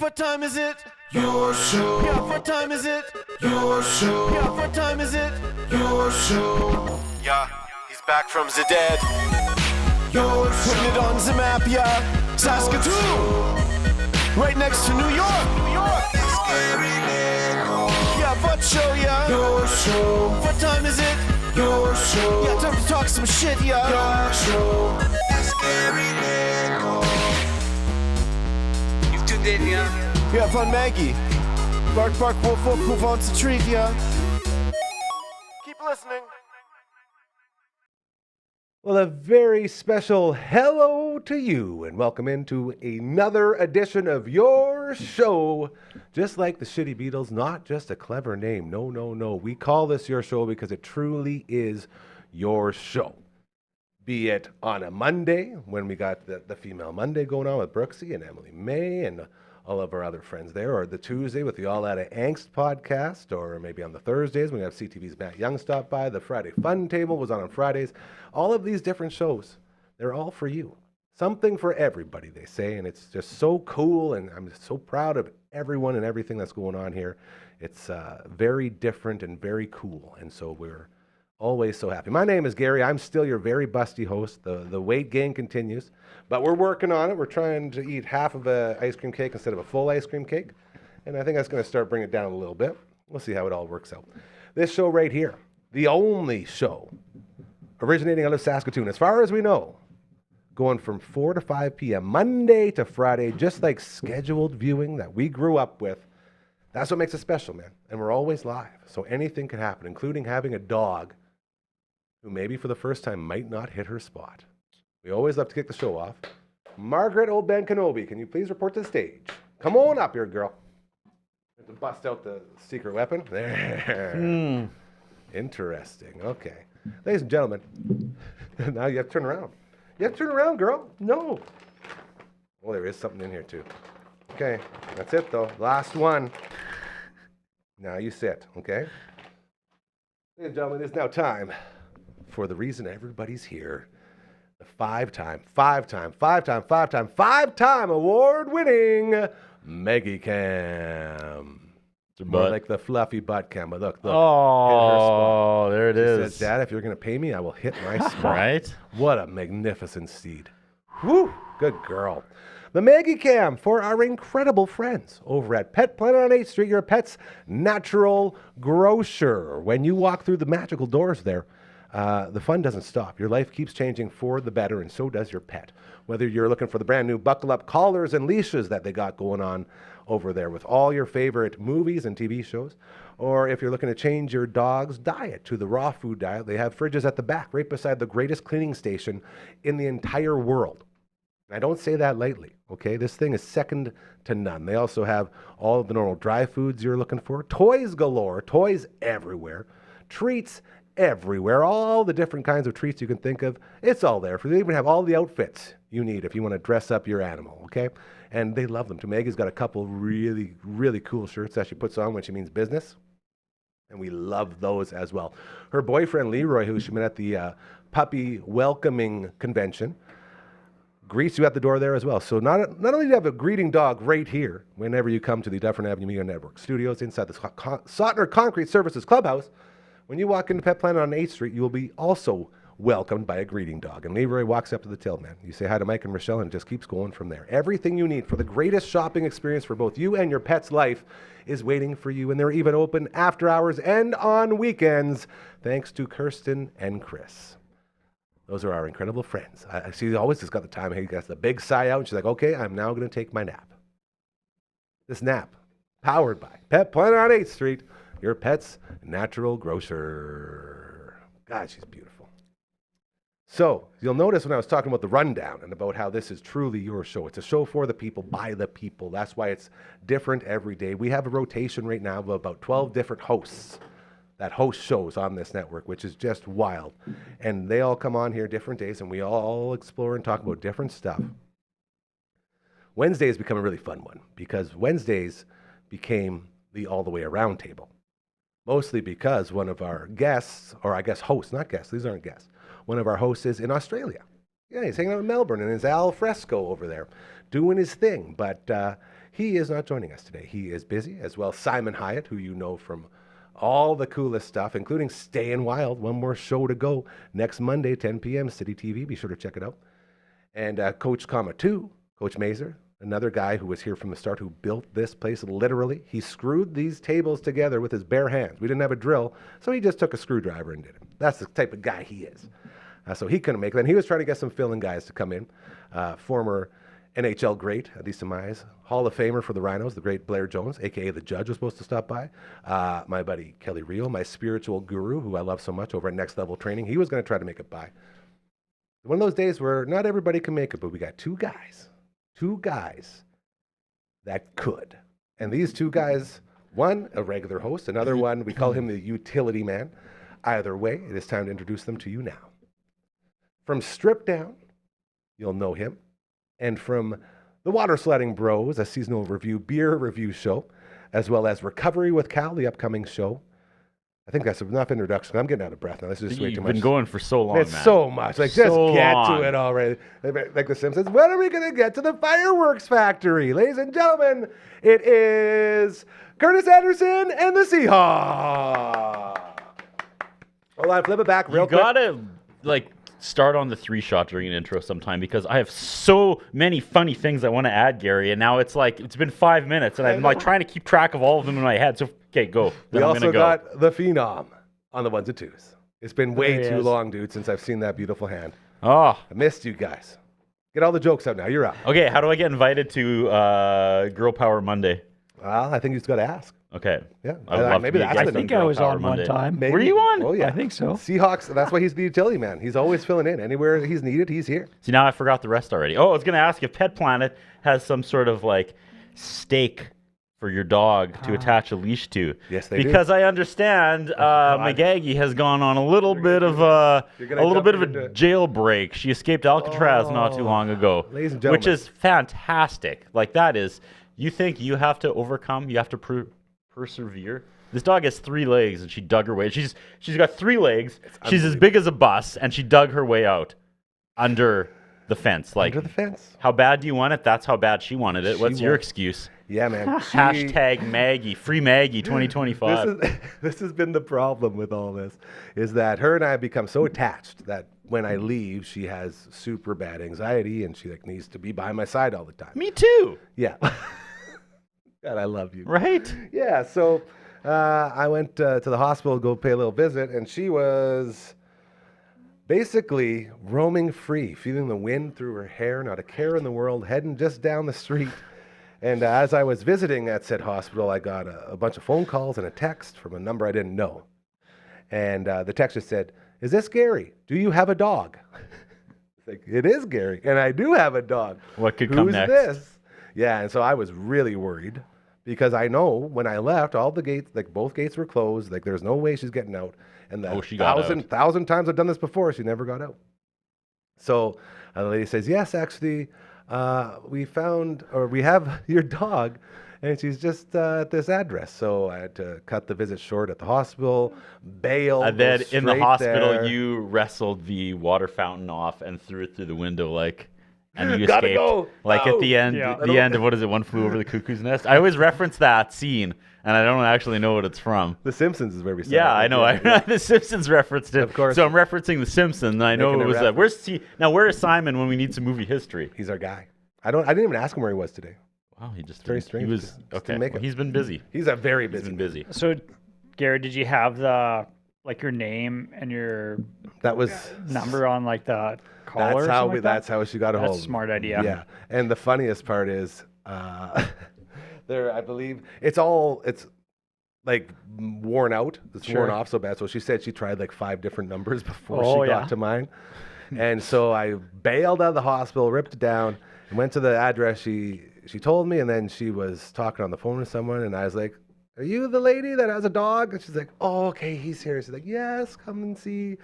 what time is it? Your show. Yeah, what time is it? Your show. Yeah, what time is it? Your show. Yeah, he's back from the dead. Your show. Putting it on the map, yeah. Saskatoon. Right next to New York. New York. Yeah, what show, yeah? Your show. What time is it? Your show. Yeah, time to talk some shit, yeah. Your show. You've tuned in, yeah? Yeah, fun Maggie. Bark, bark, wolf, wolf, who wants a treat, yeah? Keep listening. Well, a very special hello to you, and welcome into another edition of your show. Just like the Shitty Beatles, not just a clever name. No, no, no. We call this your show because it truly is your show. Be it on a Monday, when we got the Female Monday going on with Brooksy and Emily May and all of our other friends there, or the Tuesday with the All Out of Angst podcast, or maybe on the Thursdays when we have CTV's Matt Young stop by. The Friday Fun Table was on Fridays. All of these different shows, they're all for you. Something for everybody, they say, and it's just so cool, and I'm just so proud of everyone and everything that's going on here. It's very different and very cool, and so we're always so happy. My name is Gary. I'm still your very busty host. The weight gain continues, but we're working on it. We're trying to eat half of an ice cream cake instead of a full ice cream cake, and I think that's going to start bringing it down a little bit. We'll see how it all works out. This show right here, the only show originating out of Saskatoon, as far as we know, going from 4 to 5 p.m. Monday to Friday, just like scheduled viewing that we grew up with. That's what makes it special, man. And we're always live, so anything can happen, including having a dog who maybe for the first time might not hit her spot. We always love to kick the show off. Margaret Old Ben Kenobi, can you please report to the stage? Come on up here, girl. Have to bust out the secret weapon. There. Interesting. Okay. Ladies and gentlemen, now you have to turn around. You have to turn around, girl. No. Oh, there is something in here, too. Okay. That's it, though. Last one. Now you sit, okay? Ladies and gentlemen, it is now time for the reason everybody's here. The five-time award-winning Maggie Cam. More like the fluffy butt cam, but look. Oh, there it is. She says, Dad, if you're going to pay me, I will hit my spot. Right? What a magnificent steed. Whew, good girl. The Maggie Cam for our incredible friends over at Pet Planet on 8th Street, your pet's natural grocer. When you walk through the magical doors there, the fun doesn't stop. Your life keeps changing for the better, and so does your pet. Whether you're looking for the brand new buckle-up collars and leashes that they got going on over there with all your favorite movies and TV shows, or if you're looking to change your dog's diet to the raw food diet, they have fridges at the back, right beside the greatest cleaning station in the entire world. And I don't say that lightly, okay? This thing is second to none. They also have all of the normal dry foods you're looking for, toys galore, toys everywhere, treats everywhere, all the different kinds of treats you can think of. It's all there. They even have all the outfits you need if you want to dress up your animal, okay? And they love them too. Maggie's got a couple really, really cool shirts that she puts on when she means business, and we love those as well. Her boyfriend, Leroy, who she met at the puppy welcoming convention, greets you at the door there as well. So not only do you have a greeting dog right here whenever you come to the Dufferin Avenue Media Network studios inside the Sautner Concrete Services Clubhouse, when you walk into Pet Planet on 8th Street, you will be also welcomed by a greeting dog. And Leroy walks up to the till, man. You say hi to Mike and Rochelle, and it just keeps going from there. Everything you need for the greatest shopping experience for both you and your pet's life is waiting for you. And they're even open after hours and on weekends, thanks to Kirsten and Chris. Those are our incredible friends. She always just got the time. He gets the big sigh out, and she's like, okay, I'm now going to take my nap. This nap, powered by Pet Planet on 8th Street, your pet's natural grocer. God, she's beautiful. So, you'll notice when I was talking about the rundown and about how this is truly your show. It's a show for the people, by the people. That's why it's different every day. We have a rotation right now of about 12 different hosts that host shows on this network, which is just wild. And they all come on here different days, and we all explore and talk about different stuff. Wednesday has become a really fun one, because Wednesdays became the all the way around table. Mostly because one of our guests, or I guess hosts, not guests, these aren't guests, one of our hosts is in Australia. Yeah, he's hanging out in Melbourne in his al fresco over there, doing his thing. But he is not joining us today. He is busy, as well Simon Hyatt, who you know from all the coolest stuff, including Staying Wild. One more show to go next Monday, 10 p.m., City TV. Be sure to check it out. And Coach Comma 2, Coach Mazer, another guy who was here from the start, who built this place literally. He screwed these tables together with his bare hands. We didn't have a drill, so he just took a screwdriver and did it. That's the type of guy he is. So he couldn't make it. And he was trying to get some fill-in guys to come in. Former NHL great, at least in my eyes. Hall of Famer for the Rhinos, the great Blair Jones, a.k.a. the Judge, was supposed to stop by. My buddy Kelly Rio, my spiritual guru, who I love so much over at Next Level Training, he was going to try to make it by. One of those days where not everybody can make it, but we got two guys that could. And these two guys, one, a regular host, another one, we call him the utility man. Either way, it is time to introduce them to you now. From Strip Down, you'll know him. And from the Water Sledding Bros, a seasonal beer review show, as well as Recovery with Cal, the upcoming show. I think that's enough introduction. I'm getting out of breath now. This is just way too much. You've been going for so long, It's man. so much. Like, So just get long. to it already. Like The Simpsons. When are we going to get to the fireworks factory? Ladies and gentlemen, it is Curtis Anderson and the Seahawks. Hold on, flip it back real You quick. gotta start on the 3-shot during an intro sometime, because I have so many funny things I want to add, Gary, and now it's been 5 minutes and I'm trying to keep track of all of them in my head. So okay, go. We Then I'm also gonna go. got the Phenom on the ones and twos. It's been way There he too is. long, dude, since I've seen that beautiful hand. Oh, I missed you guys. Get all the jokes out now. You're up. okay. How do I get invited to Girl Power Monday? Well, I think you just got to ask. Okay. Yeah. I would love Maybe to be a that's guest the I think on I Girl was Power on Monday. one time. Maybe. Were you on? Oh, yeah. I think so. Seahawks, that's why he's the utility man. He's always filling in. Anywhere he's needed, he's here. See, now I forgot the rest already. Oh, I was going to ask if Pet Planet has some sort of stake for your dog to attach a leash to. Yes, they do. Because I understand McGaggy has gone on a little bit of a jailbreak. She escaped Alcatraz not too long ago, Ladies and which gentlemen. is fantastic. That is, you think you have to overcome, you have to persevere. This dog has 3 legs, and she dug her way. She's got 3 legs. She's as big as a bus, and she dug her way out under the fence. Under the fence. How bad do you want it? That's how bad she wanted it. What's your excuse? Yeah, man. Hashtag Maggie, free Maggie 2025. This has been the problem with all this, is that her and I have become so attached that when I leave, she has super bad anxiety, and she needs to be by my side all the time. Me too, Yeah. God, I love you. right? Yeah, so I went to the hospital to go pay a little visit, and she was basically roaming free, feeling the wind through her hair, not a care in the world, heading just down the street. And as I was visiting at said hospital, I got a bunch of phone calls and a text from a number I didn't know. And the text just said, "Is this Gary? Do you have a dog?" It's like, it is Gary, and I do have a dog. What could come next? Who's this? Yeah, and so I was really worried, because I know when I left, all the gates, both gates were closed. There's no way she's getting out. And the She got out. thousand times I've done this before, she never got out. So the lady says, "Yes, actually, we have your dog, and she's just at this address." So I had to cut the visit short at the hospital, bail. And then go in the straight hospital, there. you wrestled the water fountain off and threw it through the window, and you Gotta escaped. go. At the end, Yeah. the end of what is it? One Flew Over the Cuckoo's Nest. I always reference that scene, and I don't actually know what it's from. The Simpsons is where we saw Yeah, it. I know. The Simpsons referenced it. Of course. So I'm referencing The Simpsons. And I know Making it a was that. reference. Where is Simon when we need some movie history? He's our guy. I didn't even ask him where he was today. Wow, he just Very didn't- strange. He was Just okay. didn't make Well, it. he's been busy. He's a very He's busy. been busy. So, Gary, did you have the your name and your That was number on the collar? That's or how something like that? that's how she got a That's hold. a smart idea. Yeah, and the funniest part is, there I believe it's worn out. It's worn Sure. off so bad. So she said she tried 5 different numbers before Oh, she got yeah. to mine. And so I bailed out of the hospital, ripped it down, and went to the address she told me, and then she was talking on the phone with someone, and I was like, "Are you the lady that has a dog?" And she's like, "Oh, okay, he's here." She's like, "Yes, come and see."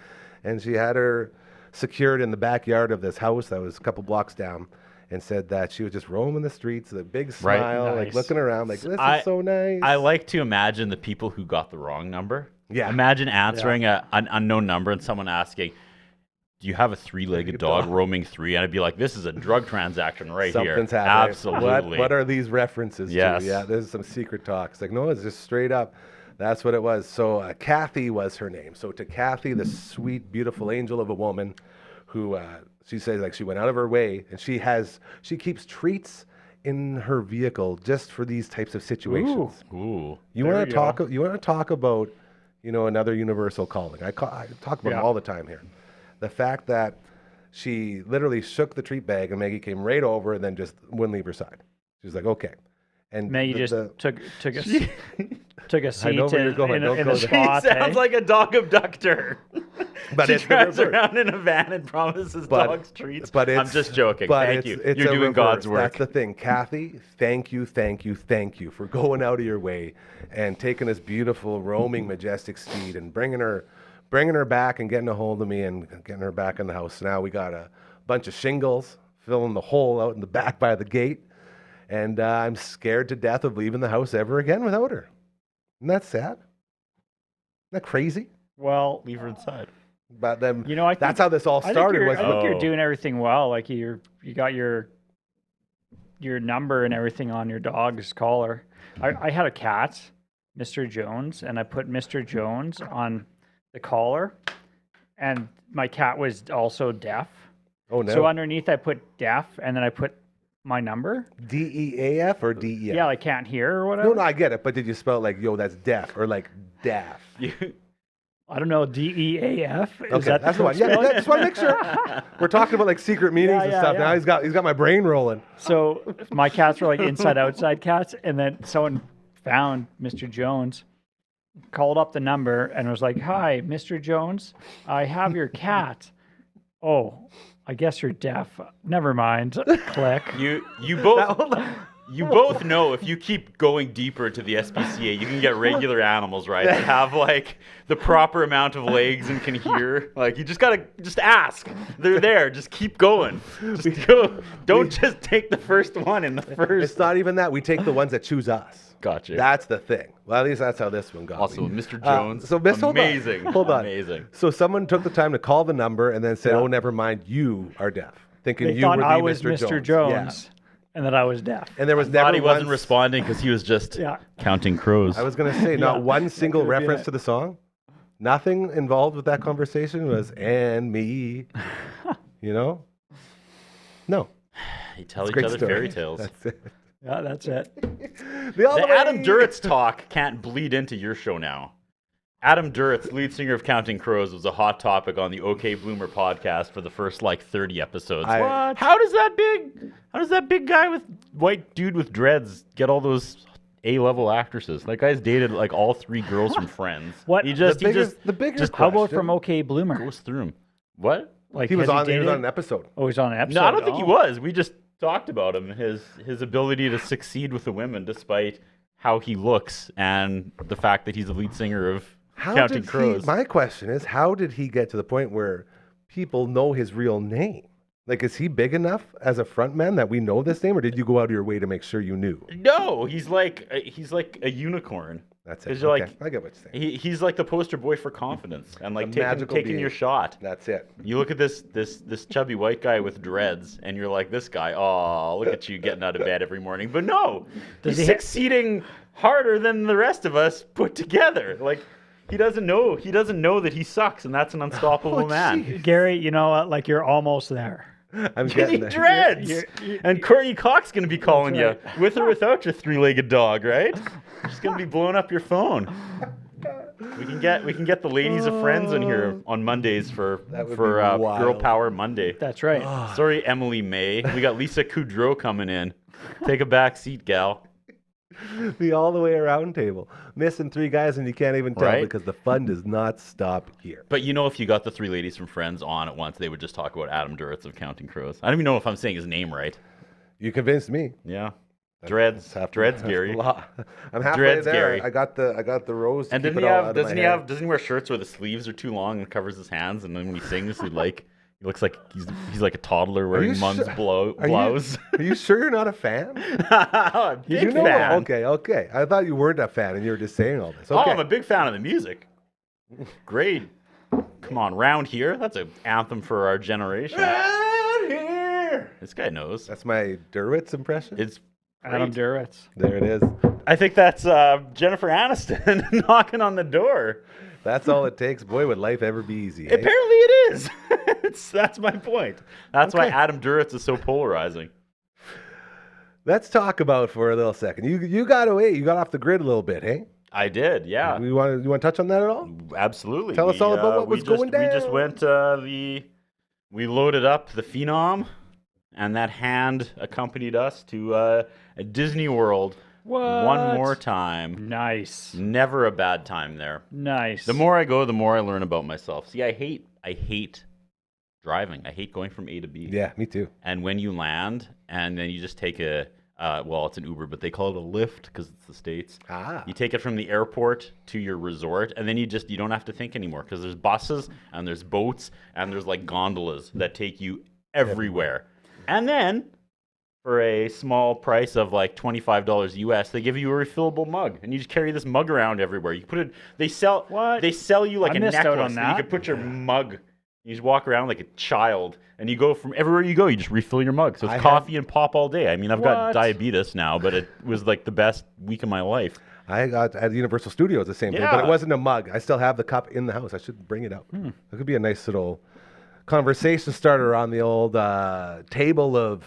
And she had her secured in the backyard of this house that was a couple blocks down, and said that she was just roaming the streets with a big Right. smile, Nice. looking around, this I- is so nice. I like to imagine the people who got the wrong number. Yeah. Imagine answering an unknown number and someone asking, do you have a three-legged dog roaming three? And I'd be like, this is a drug transaction right here. Something's happening. Absolutely. What are these references Yes. to? Yeah, there's some secret talk. It's like, no, it's just straight up. That's what it was. So Kathy was her name. So to Kathy, the sweet, beautiful angel of a woman who she says like she went out of her way, and she keeps treats in her vehicle just for these types of situations. Ooh. You want to talk about, another universal calling. I talk about it all the time here. The fact that she literally shook the treat bag and Maggie came right over and then just wouldn't leave her side. She was like, okay. And Maggie took a seat I know where you're going. Don't in go the there. spot. Sounds like a dog abductor. But she it's the drives reverse. around in a van and promises dogs treats. But I'm just joking. But Thank you. it's You're a doing God's reverse. work. That's the thing. Kathy, thank you for going out of your way and taking this beautiful, roaming, majestic steed and bringing her back and getting a hold of me and getting her back in the house. Now we got a bunch of shingles filling the hole out in the back by the gate. And I'm scared to death of leaving the house ever again without her. Isn't that sad? Isn't that crazy? Well, Leave her inside. But then I think, that's how this all started. I think you're Oh. doing everything well. Like you got your number and everything on your dog's collar. I had a cat, Mr. Jones, and I put Mr. Jones on the collar, and my cat was also deaf. Oh no. So underneath I put deaf, and then I put my number. DEAF or DEF? Yeah, I can't hear or whatever. No, I get it. But did you spell it like, yo, that's deaf or like daff? I don't know. DEAF. Is Okay, that that's the the one. Yeah, spelling? just want to make sure. We're talking about like secret meetings and Yeah, stuff. yeah. Now he's got my brain rolling. So my cats were like inside outside cats, and then someone found Mr. Jones, called up the number, and was like, "Hi, Mr. Jones, I have your cat." Oh, I guess you're deaf. Never mind. Click. You both know if you keep going deeper to the SPCA, you can get regular animals, right? That have like the proper amount of legs and can hear. Like you just gotta ask. They're there. Just keep going. Just go. Don't just take the first one in the first. It's not even that. We take the ones that choose us. Gotcha. That's the thing. Well, at least that's how this one got. Also, me. Mr. Jones. Amazing. Hold on. Amazing. So someone took the time to call the number and then said, Yeah. "Oh, never mind. You are deaf." Thinking They you thought would be I was Mr. Mr. Jones. Jones, and that I was deaf. And there was Thought never he wasn't once- responding because he was just Yeah. counting crows. I was going to say, not one single could've been reference it. to the song. Nothing involved with that conversation was "and me," No. They tell It's a each great other story. fairy tales. That's it. Yeah, that's it. The all The the way- Adam Duritz talk can't bleed into your show now. Adam Duritz, lead singer of Counting Crows, was a hot topic on the OK Bloomer podcast for the first 30 episodes. What? How does that big guy with white dude with dreads get all those A-level actresses? That guy's dated all three girls from Friends. What? He just the bigger How about question- from OK Bloomer? goes through them. What? Like He was has on dated? an episode. Oh, he's on an episode. No, I don't think he Oh. was. We just talked about him, his ability to succeed with the women despite how he looks and the fact that he's the lead singer of Counting Crows. My question is, how did he get to the point where people know his real name? Like, is he big enough as a frontman that we know this name, or did you go out of your way to make sure you knew? No, he's like a unicorn. That's it. 'Cause you're Okay, like- I get what you're saying. He's like the poster boy for confidence and A taking magical taking being. your shot. That's it. You look at this chubby white guy with dreads, and you're like, this guy. Oh, look at you getting out of bed every morning. But no, he's he- succeeding harder than the rest of us put together. Like he doesn't know that he sucks, and that's an unstoppable Oh, man. geez. Gary, you know what? Like you're almost there. I'm He getting there. dreads. And Courtney Cox gonna be calling you right. with or without your three-legged dog, right? She's gonna be blowing up your phone. We can get the ladies of Friends in here on Mondays for That would be Girl wild. Power Monday. That's right. Sorry, Emily May. We got Lisa Kudrow coming in. Take a back seat, gal. The all the way around table. Missing three guys and you can't even tell Right? because the fun does not stop here. But if you got the three ladies from Friends on at once, they would just talk about Adam Duritz of Counting Crows. I don't even know if I'm saying his name right. You convinced me. Yeah. Dreads, Gary. I'm halfway Dreads, there. Gary. I got the rose. To And keep doesn't it he all have? out of Doesn't my he head. have? Doesn't he wear shirts where the sleeves are too long and covers his hands? And then when he sings, he looks like he's like a toddler wearing you mom's sure- blouse. Are you sure you're not a fan? Big You know- fan. Okay. I thought you weren't a fan and you were just saying all this. Oh, Okay. I'm a big fan of the music. Great Come on, Round Here. That's an anthem for our generation. Round here. This guy knows. That's my Derwitz impression. It's Adam great. Duritz. There it is. I think that's Jennifer Aniston knocking on the door. That's all it takes. Boy, would life ever be easy. Apparently Eh? it is. That's my point. That's why Okay. Adam Duritz is so polarizing. Let's talk about for a little second. You got away. You got off the grid a little bit, hey? I did, yeah. You want to touch on that at all? Absolutely. Tell us all about what was going We just down. went we loaded up the Phenom, and that hand accompanied us to Disney World one What? more time. Nice. Never a bad time there. Nice. The more I go, the more I learn about myself. See, I hate driving. I hate going from A to B. Yeah, me too. And when you land, and then you just take it's an Uber, but they call it a Lyft because it's the States. Ah. You take it from the airport to your resort, and then you don't have to think anymore because there's buses and there's boats and there's like gondolas that take you everywhere. And then for a small price of like $25 US, they give you a refillable mug, and you just carry this mug around everywhere. You put it. They sell you like I a missed necklace out on that you that. could put your mug. You just walk around like a child, and you go from everywhere you go. You just refill your mug. So it's coffee and pop all day. I mean, I've got What? diabetes now, but it was like the best week of my life. I got at Universal Studios the same thing, but Yeah. it wasn't a mug. I still have the cup in the house. I should bring it out. It could be a nice little conversation starter on the old table of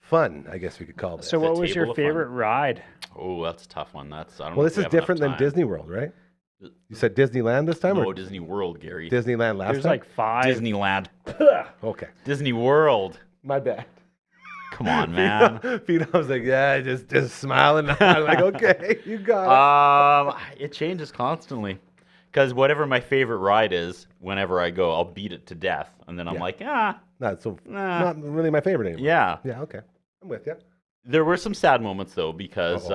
fun, I guess we could call it. So The what was your table of fun. favorite ride? Oh, that's a tough one. I don't know. Well, if this we is have enough different than time. Disney World, right? You said Disneyland this time, No, or Disney World, Gary. Disneyland last There's time? like 5. Disneyland. Okay, Disney World. my bad. Come on, man. Pete, I was like, yeah, just smiling. I'm like, okay, you got It changes constantly. Because whatever my favorite ride is, whenever I go, I'll beat it to death. And then I'm Yeah. like, it. Not really my favorite anymore. yeah. Yeah, okay. I'm with you. There were some sad moments, though, because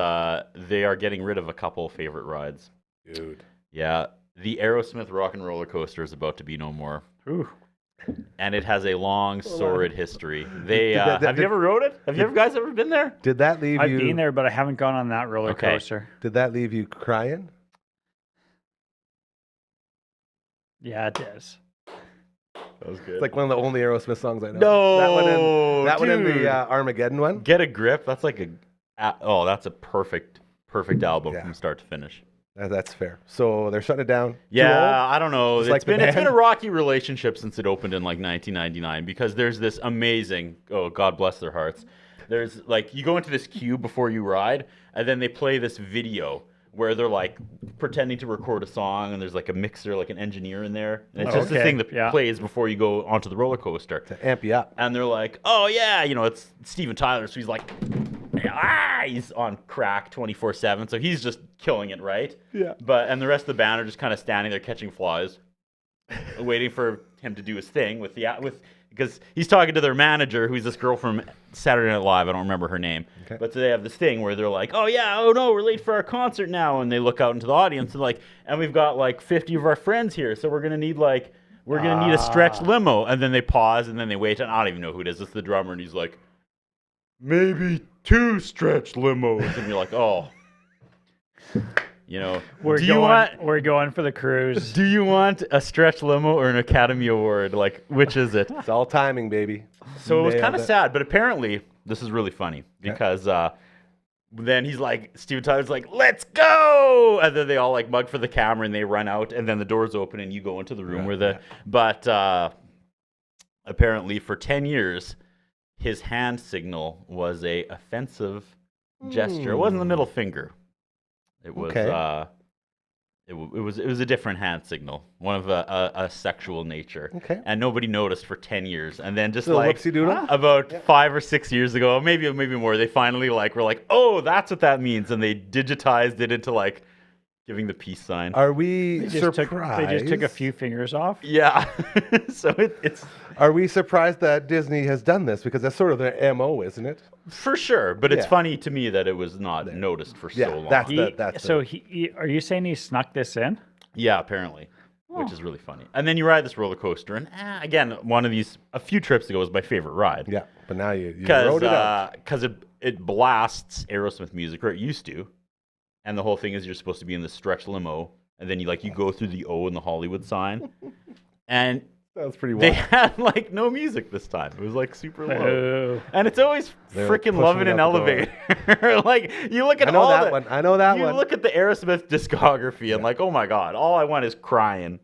they are getting rid of a couple favorite rides. Dude. Yeah. The Aerosmith Rock and Roller Coaster is about to be no more. Ooh. And it has a long, sordid history. They Did have you ever rode it? Have you guys ever been there? Did that leave I've you? been there, but I haven't gone on that roller Okay. coaster. Did that leave you crying? Yeah, it does. That was good. It's like one of the only Aerosmith songs I know. No, that one in dude. the Armageddon one. Get a Grip. That's like that's a perfect album Yeah. from start to finish. That's fair. So they're shutting it down. Too Yeah, old? I don't know. Just It's like the been band? a rocky relationship since it opened in like 1999 because there's this amazing. Oh, God bless their hearts. There's like you go into this queue before you ride, and then they play this video where they're like pretending to record a song, and there's like a mixer, like an engineer in there, and it's just the Okay, thing that yeah. plays before you go onto the roller coaster. To amp you up. And they're like, oh yeah, it's Steven Tyler, so he's like, he's on crack 24/7, so he's just killing it, right? Yeah. And the rest of the band are just kind of standing there catching flies, waiting for him to do his thing because he's talking to their manager, who's this girl from Saturday Night Live. I don't remember her name, Okay. but so they have this thing where they're like, oh no, we're late for our concert now, and they look out into the audience and like, and we've got like 50 of our friends here, so we're gonna need a stretch limo, and then they pause and then they wait, and I don't even know who it is. It's the drummer, and he's like, maybe 2 stretch limos, and you're like, oh, We're going for the cruise. do you want a stretch limo or an Academy Award? Like, which is it? It's all timing, baby. So it was Nailed kind of it. sad, but apparently this is really funny because then he's like, Steven Tyler's like, let's go, and then they all like mug for the camera and they run out, and then the doors open and you go into the room but apparently for 10 years his hand signal was a offensive gesture. It wasn't the middle finger. It was Okay. it was a different hand signal, one of a sexual nature. Okay. And nobody noticed for 10 years, and then just Little like whoopsie-doodle? about 5 or 6 years ago, maybe more, they finally were like, oh, that's what that means, and they digitized it into like giving the peace sign. Are we They just surprised? took a few fingers off. Yeah. So it's Are we surprised that Disney has done this? Because that's sort of their MO, isn't it? for sure, but it's Yeah. funny to me that it was not noticed for Yeah, so long. that's Are you saying he snuck this in? Yeah, apparently, which is really funny. And then you ride this roller coaster, and again, a few trips ago was my favorite ride. Yeah, but now you wrote it out. Because it blasts Aerosmith music, or it used to, and the whole thing is you're supposed to be in the stretch limo, and then you go through the O in the Hollywood sign, and That was pretty they wild. had like no music this time. It was like super low. Oh. And it's always They're, like, freaking pushing loving it an out the door. elevator. Like you look at I know all that the, one. I know that you one. look at the Aerosmith discography and like, oh my god, all I want is Crying,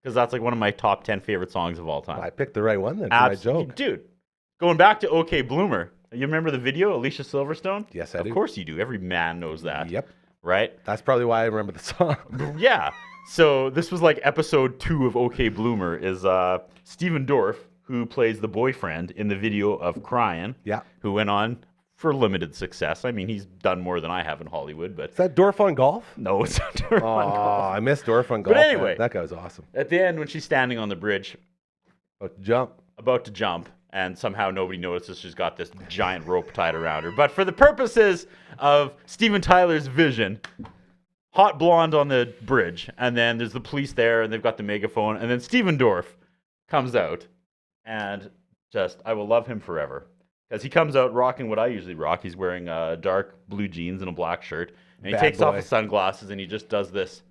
because that's like one of my top 10 favorite songs of all time. I picked the right one then for my joke. Dude, going back to OK Bloomer, you remember the video, Alicia Silverstone? Yes, I Of do. course you do. Every man knows that. Yep. Right? That's probably why I remember the song. Yeah. So this was like episode 2 of OK Bloomer is Steven Dorff, who plays the boyfriend in the video of Crying, Yeah. who went on for limited success. I mean, he's done more than I have in Hollywood, but Is that Dorf on Golf? no, it's not Dorff Oh, on Golf. I missed Dorf on Golf. But anyway. man. That guy was awesome. At the end, when she's standing on the bridge, Jump. about to jump, and somehow nobody notices she's got this giant rope tied around her. But for the purposes of Steven Tyler's vision, hot blonde on the bridge, and then there's the police there, and they've got the megaphone, and then Steven Dorff comes out, and just, I will love him forever. Because he comes out rocking what I usually rock. He's wearing dark blue jeans and a black shirt, and he Bad takes off boy. his sunglasses, and he just does this.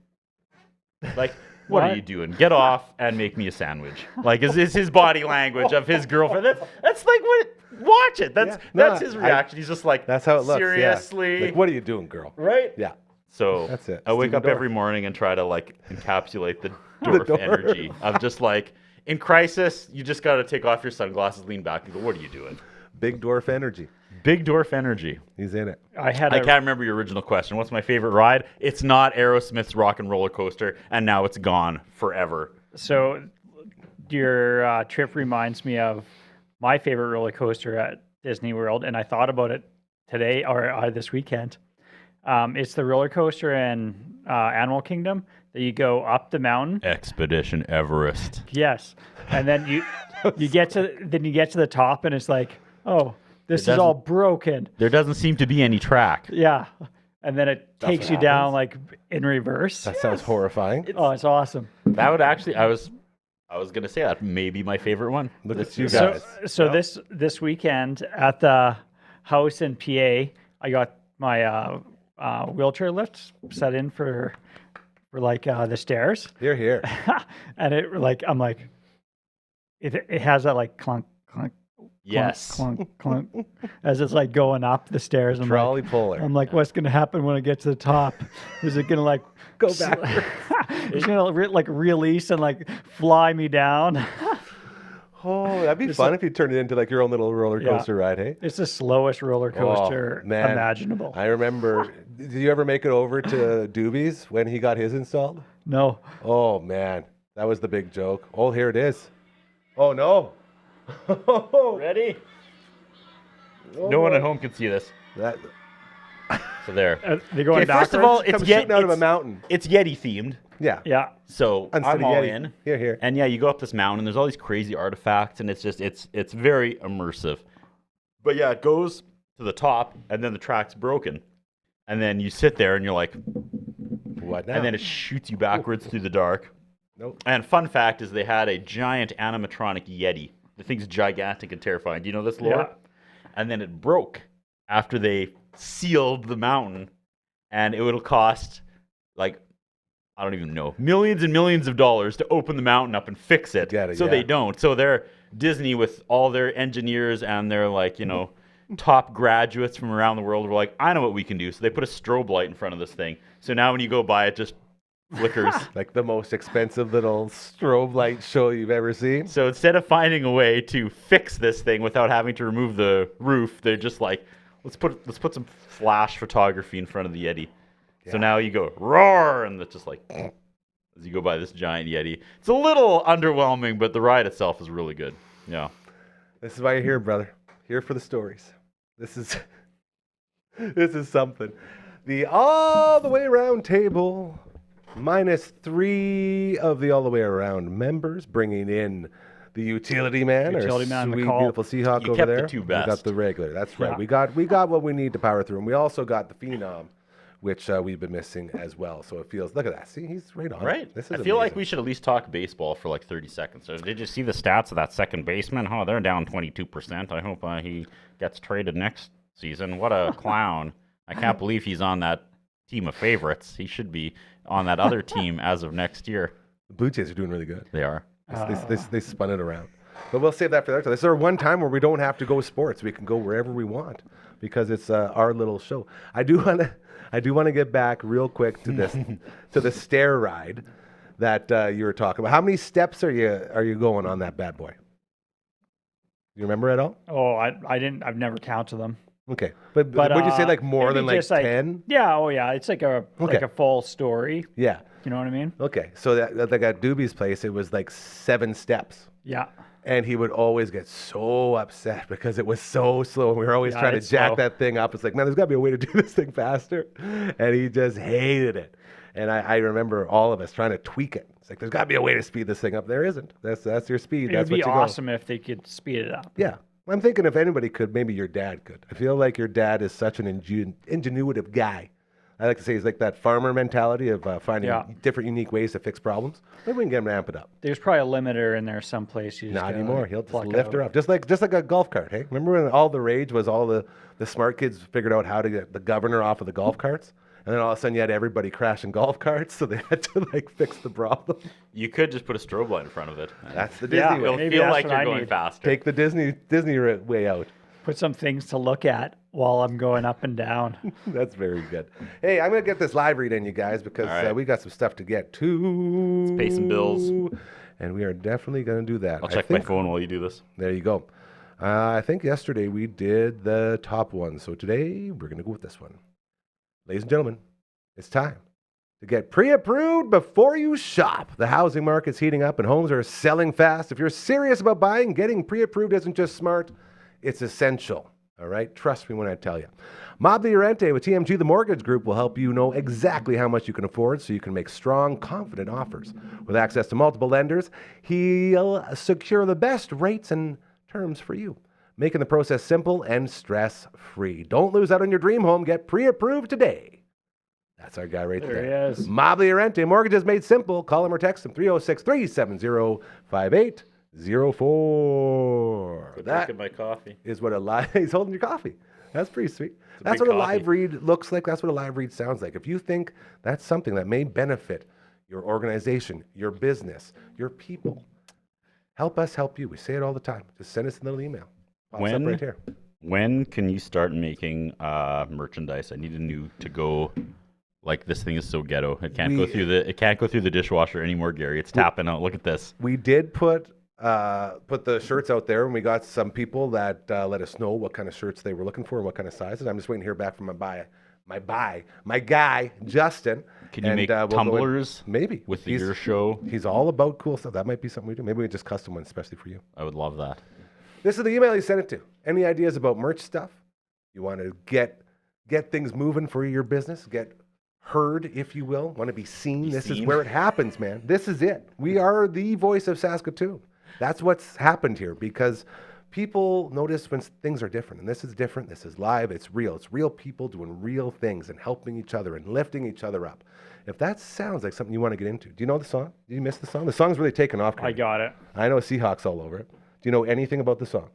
Like, what are What? you doing? Get off and make me a sandwich. Like, is his body language of his girlfriend. That's like what. Watch it. That's Yeah. No, that's his reaction. He's just like, That's how it looks. seriously, Yeah. Like, what are you doing, girl? right? Yeah. So That's it. I wake Steven up Dorff. every morning and try to like encapsulate the Dorff Dorff. energy of just like in crisis, you just got to take off your sunglasses, lean back, and go, "What are you doing?" Big Dorf energy. Big Dorff energy. He's in it. I had I a, can't remember your original question. What's my favorite ride? It's not Aerosmith's Rock and Roller Coaster, and now it's gone forever. so your trip reminds me of my favorite roller coaster at Disney World, and I thought about it today or this weekend. It's the roller coaster in Animal Kingdom that you go up the mountain. Expedition Everest. Yes, and then you get to the top, and it's like, oh, this is doesn't- all broken. There doesn't seem to be any track. Yeah, and then it takes what you down like in reverse. That sounds horrifying. Oh, it's awesome. That would actually, I was gonna say that may be my favorite one. Look at you So, guys. so this weekend at the house in PA, I got my wheelchair lift set in for like the stairs, Here, here. and it like I'm like, it has that like clunk clunk Yes. clunk clunk as it's like going up the stairs. I'm Trolley like, puller. I'm like, what's gonna happen when I get to the top? Is it gonna like Go back. it's gonna like release and like fly me down. Oh, that'd be fun if you turned it into like your own little roller Yeah. coaster ride, hey? It's the slowest roller coaster man. imaginable. I remember, did you ever make it over to Doobie's when he got his installed? No. Oh, man. That was the big joke. Oh, here it is. Oh, no. Ready? No one at home can see this. That, So there. They're going Okay, first of backwards? all, it's comes shooting out of a it's- mountain. It's Yeti themed. Yeah. Yeah. So Instead I'm of all Yeti. in. Here, here. And yeah, you go up this mountain. There's all these crazy artifacts, and it's just it's very immersive. But yeah, it goes to the top, and then the track's broken, and then you sit there, and you're like, What now? and then it shoots you backwards through the dark. Nope. And fun fact is, they had a giant animatronic Yeti. The thing's gigantic and terrifying. Do you know this lore? Yeah. And then it broke after they sealed the mountain, and it would cost like, I don't even know, millions and millions of dollars to open the mountain up and fix it. Get it, So yeah. they don't. So they're Disney with all their engineers and their like, you know, top graduates from around the world were like, I know what we can do. So they put a strobe light in front of this thing. So now when you go by, it just flickers. Like the most expensive little strobe light show you've ever seen. So instead of finding a way to fix this thing without having to remove the roof, they're just like, let's put some flash photography in front of the Yeti. So now you go roar, and it's just like as you go by this giant Yeti. It's a little underwhelming, but the ride itself is really good. Yeah. This is why you're here, brother. Here for the stories. This is this is something. The all the way around table, minus 3 of the all the way around members, bringing in the utility man, Utility our man, sweet, McCall. beautiful Seahawk You over kept the there. two We got best. the regular. That's right. Yeah. We got what we need to power through, and we also got the phenom, which we've been missing as well. So it feels. Look at that. See, he's right on. it. Right? This is I feel like amazing. we should at least talk baseball for like 30 seconds. So did you see the stats of that second baseman? Oh, they're down 22%. I hope he gets traded next season. What a clown. I can't believe he's on that team of favorites. He should be on that other team as of next year. The Blue Jays are doing really good. They are. They spun it around. But we'll save that for later. This is our one time where we don't have to go sports. We can go wherever we want because it's our little show. I do want to get back real quick to this to the stair ride that you were talking about. How many steps are you going on that bad boy? You remember at all? Oh, I didn't. I've never counted them. Okay, but would you say like more maybe than like just, like, 10? Yeah. Oh, yeah. It's like a full story. Yeah. You know what I mean? Okay, so that like at Doobie's place, it was like 7 steps. Yeah. And he would always get so upset because it was so slow. And we were always trying to it's jack slow. that thing up. It's like, man, there's got to be a way to do this thing faster. And he just hated it. And I remember all of us trying to tweak it. It's like, there's got to be a way to speed this thing up. There isn't. That's your speed. It That's would be what you awesome if they could speed it up. go. Yeah. I'm thinking if anybody could, maybe your dad could. I feel like your dad is such an ingenuitive guy. I like to say he's like that farmer mentality of finding different, unique ways to fix problems. Maybe we can get him to amp it up. There's probably a limiter in there someplace. You just Not gotta anymore. He'll just pluck lift out. her up, just like a golf cart. Hey, remember when all the rage was all the smart kids figured out how to get the governor off of the golf carts, and then all of a sudden you had everybody crashing golf carts, so they had to like fix the problem. You could just put a strobe light in front of it. That's the Yeah, Disney way. It'll maybe feel that's like what you're I going need. faster. Take the Disney way out. Put some things to look at while I'm going up and down. That's very good. Hey, I'm gonna get this live read in, you guys, because All right. we got some stuff to get to. Let's pay some bills. And we are definitely gonna do that. I'll I check my think- phone while you do this. There you go. I think yesterday we did the top one, so today we're going to go with this one. Ladies and gentlemen, it's time to get pre-approved before you shop. The housing market's heating up and homes are selling fast. If you're serious about buying, getting pre-approved isn't just smart, it's essential. All right? Trust me when I tell you. Mobley Rente with TMG, the mortgage group, will help you know exactly how much you can afford so you can make strong, confident offers. With access to multiple lenders, he'll secure the best rates and terms for you, making the process simple and stress-free. Don't lose out on your dream home. Get pre-approved today. That's our guy right there. There he is. Mobley Rente, mortgages made simple. Call him or text him 306-370-5804. That Drinking my coffee. is what a live. He's holding your coffee. That's pretty sweet. That's big what a live coffee. read looks like. That's what a live read sounds like. If you think that's something that may benefit your organization, your business, your people, help us help you. We say it all the time. Just send us a little email. Pops up right here. When can you start making merchandise? I need a new to go. Like, this thing is so ghetto. It can't go through the dishwasher anymore, Gary. It's tapping out. Look at this. We did put the shirts out there, and we got some people that let us know what kind of shirts they were looking for and what kind of sizes. I'm just waiting to hear back from my guy Justin. Can you make we'll go in- tumblers? Maybe With He's- your show? He's all about cool stuff. That might be something we do. Maybe we just custom one, especially for you. I would love that. This is the email you sent it to. Any ideas about merch stuff? You want to get things moving for your business? Get heard, if you will. Want to be seen? This is seen. where it happens, man. This is it. We are the voice of Saskatoon. That's what's happened here because people notice when things are different. And this is different. This is live. It's real. It's real people doing real things and helping each other and lifting each other up. If that sounds like something you want to get into, do you know the song? Did you miss the song? The song's really taken off. I currently. got it. I know Seahawks all over it. Do you know anything about the song?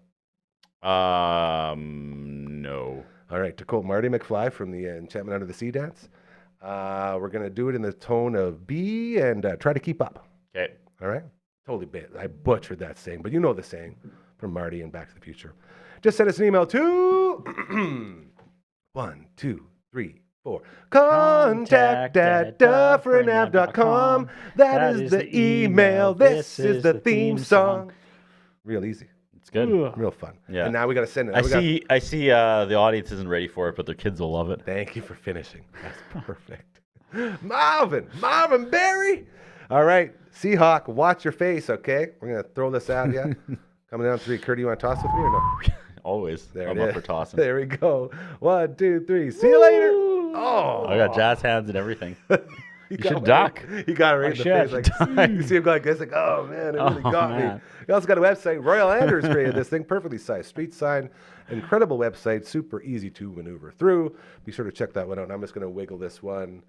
No. All right, to quote Marty McFly from the Enchantment Under the Sea dance, we're going to do it in the tone of B and try to keep up. Okay. All right? Totally I butchered that saying, but you know the saying from Marty and Back to the Future. Just send us an email to 1, 2, 3, 4. Contact at dufferinave.com. That is the email. This is the theme song. Real easy. It's good. Real fun. Yeah. And now we got to send it. I see the audience isn't ready for it, but their kids will love it. Thank you for finishing. That's perfect. Marvin Berry. All right, Seahawk, watch your face, okay? We're going to throw this at you. Coming down 3. Kurt, do you want to toss with me or no? Always. There I'm it up is. for tossing. There we go. 1, 2, 3. See you later. Oh. I got jazz hands and everything. You should duck. He got it right in the face. should. Like, you see him go like this, like, oh, man, it really Oh, got me. man. He also got a website. Royal Anders created this thing, perfectly sized. Street sign, incredible website, super easy to maneuver through. Be sure to check that one out. And I'm just going to wiggle this one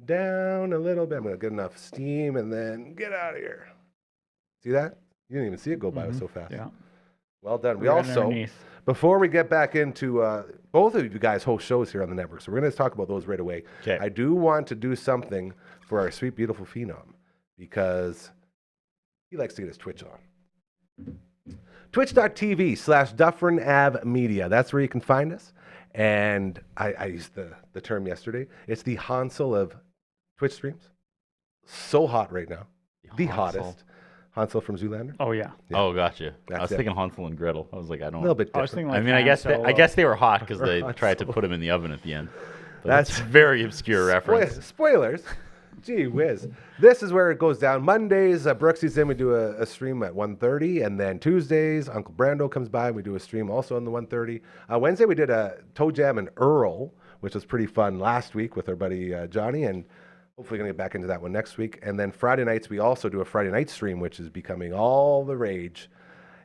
down a little bit. I'm going to get enough steam and then get out of here. See that? You didn't even see it go by. It was so fast. Yeah. Well done. We Right also, underneath. before we get back into both of you guys host shows here on the network, so we're going to talk about those right away. 'Kay. I do want to do something for our sweet, beautiful phenom because He likes to get his Twitch on. Twitch.tv/Dufferin Ave Media. That's where you can find us. And I used the term yesterday. It's the Hansel of Twitch streams. So hot right now. The hottest. Hansel from Zoolander. Oh yeah. Yeah. Oh, gotcha. That's I was it. thinking Hansel and Gretel. I was like, I A don't. little bit I was different. thinking like I mean, Han I guess they were hot because they Hansel. tried to put them in the oven at the end. But That's- that's very obscure reference. Spoilers. Gee whiz. This is where it goes down. Mondays, Brooksy's in. We do a stream at 1:30. And then Tuesdays, Uncle Brando comes by. We do a stream also on the 1:30. Wednesday, we did a Toe Jam and Earl, which was pretty fun last week with our buddy Johnny. And hopefully going to get back into that one next week. And then Friday nights, we also do a Friday night stream, which is becoming all the rage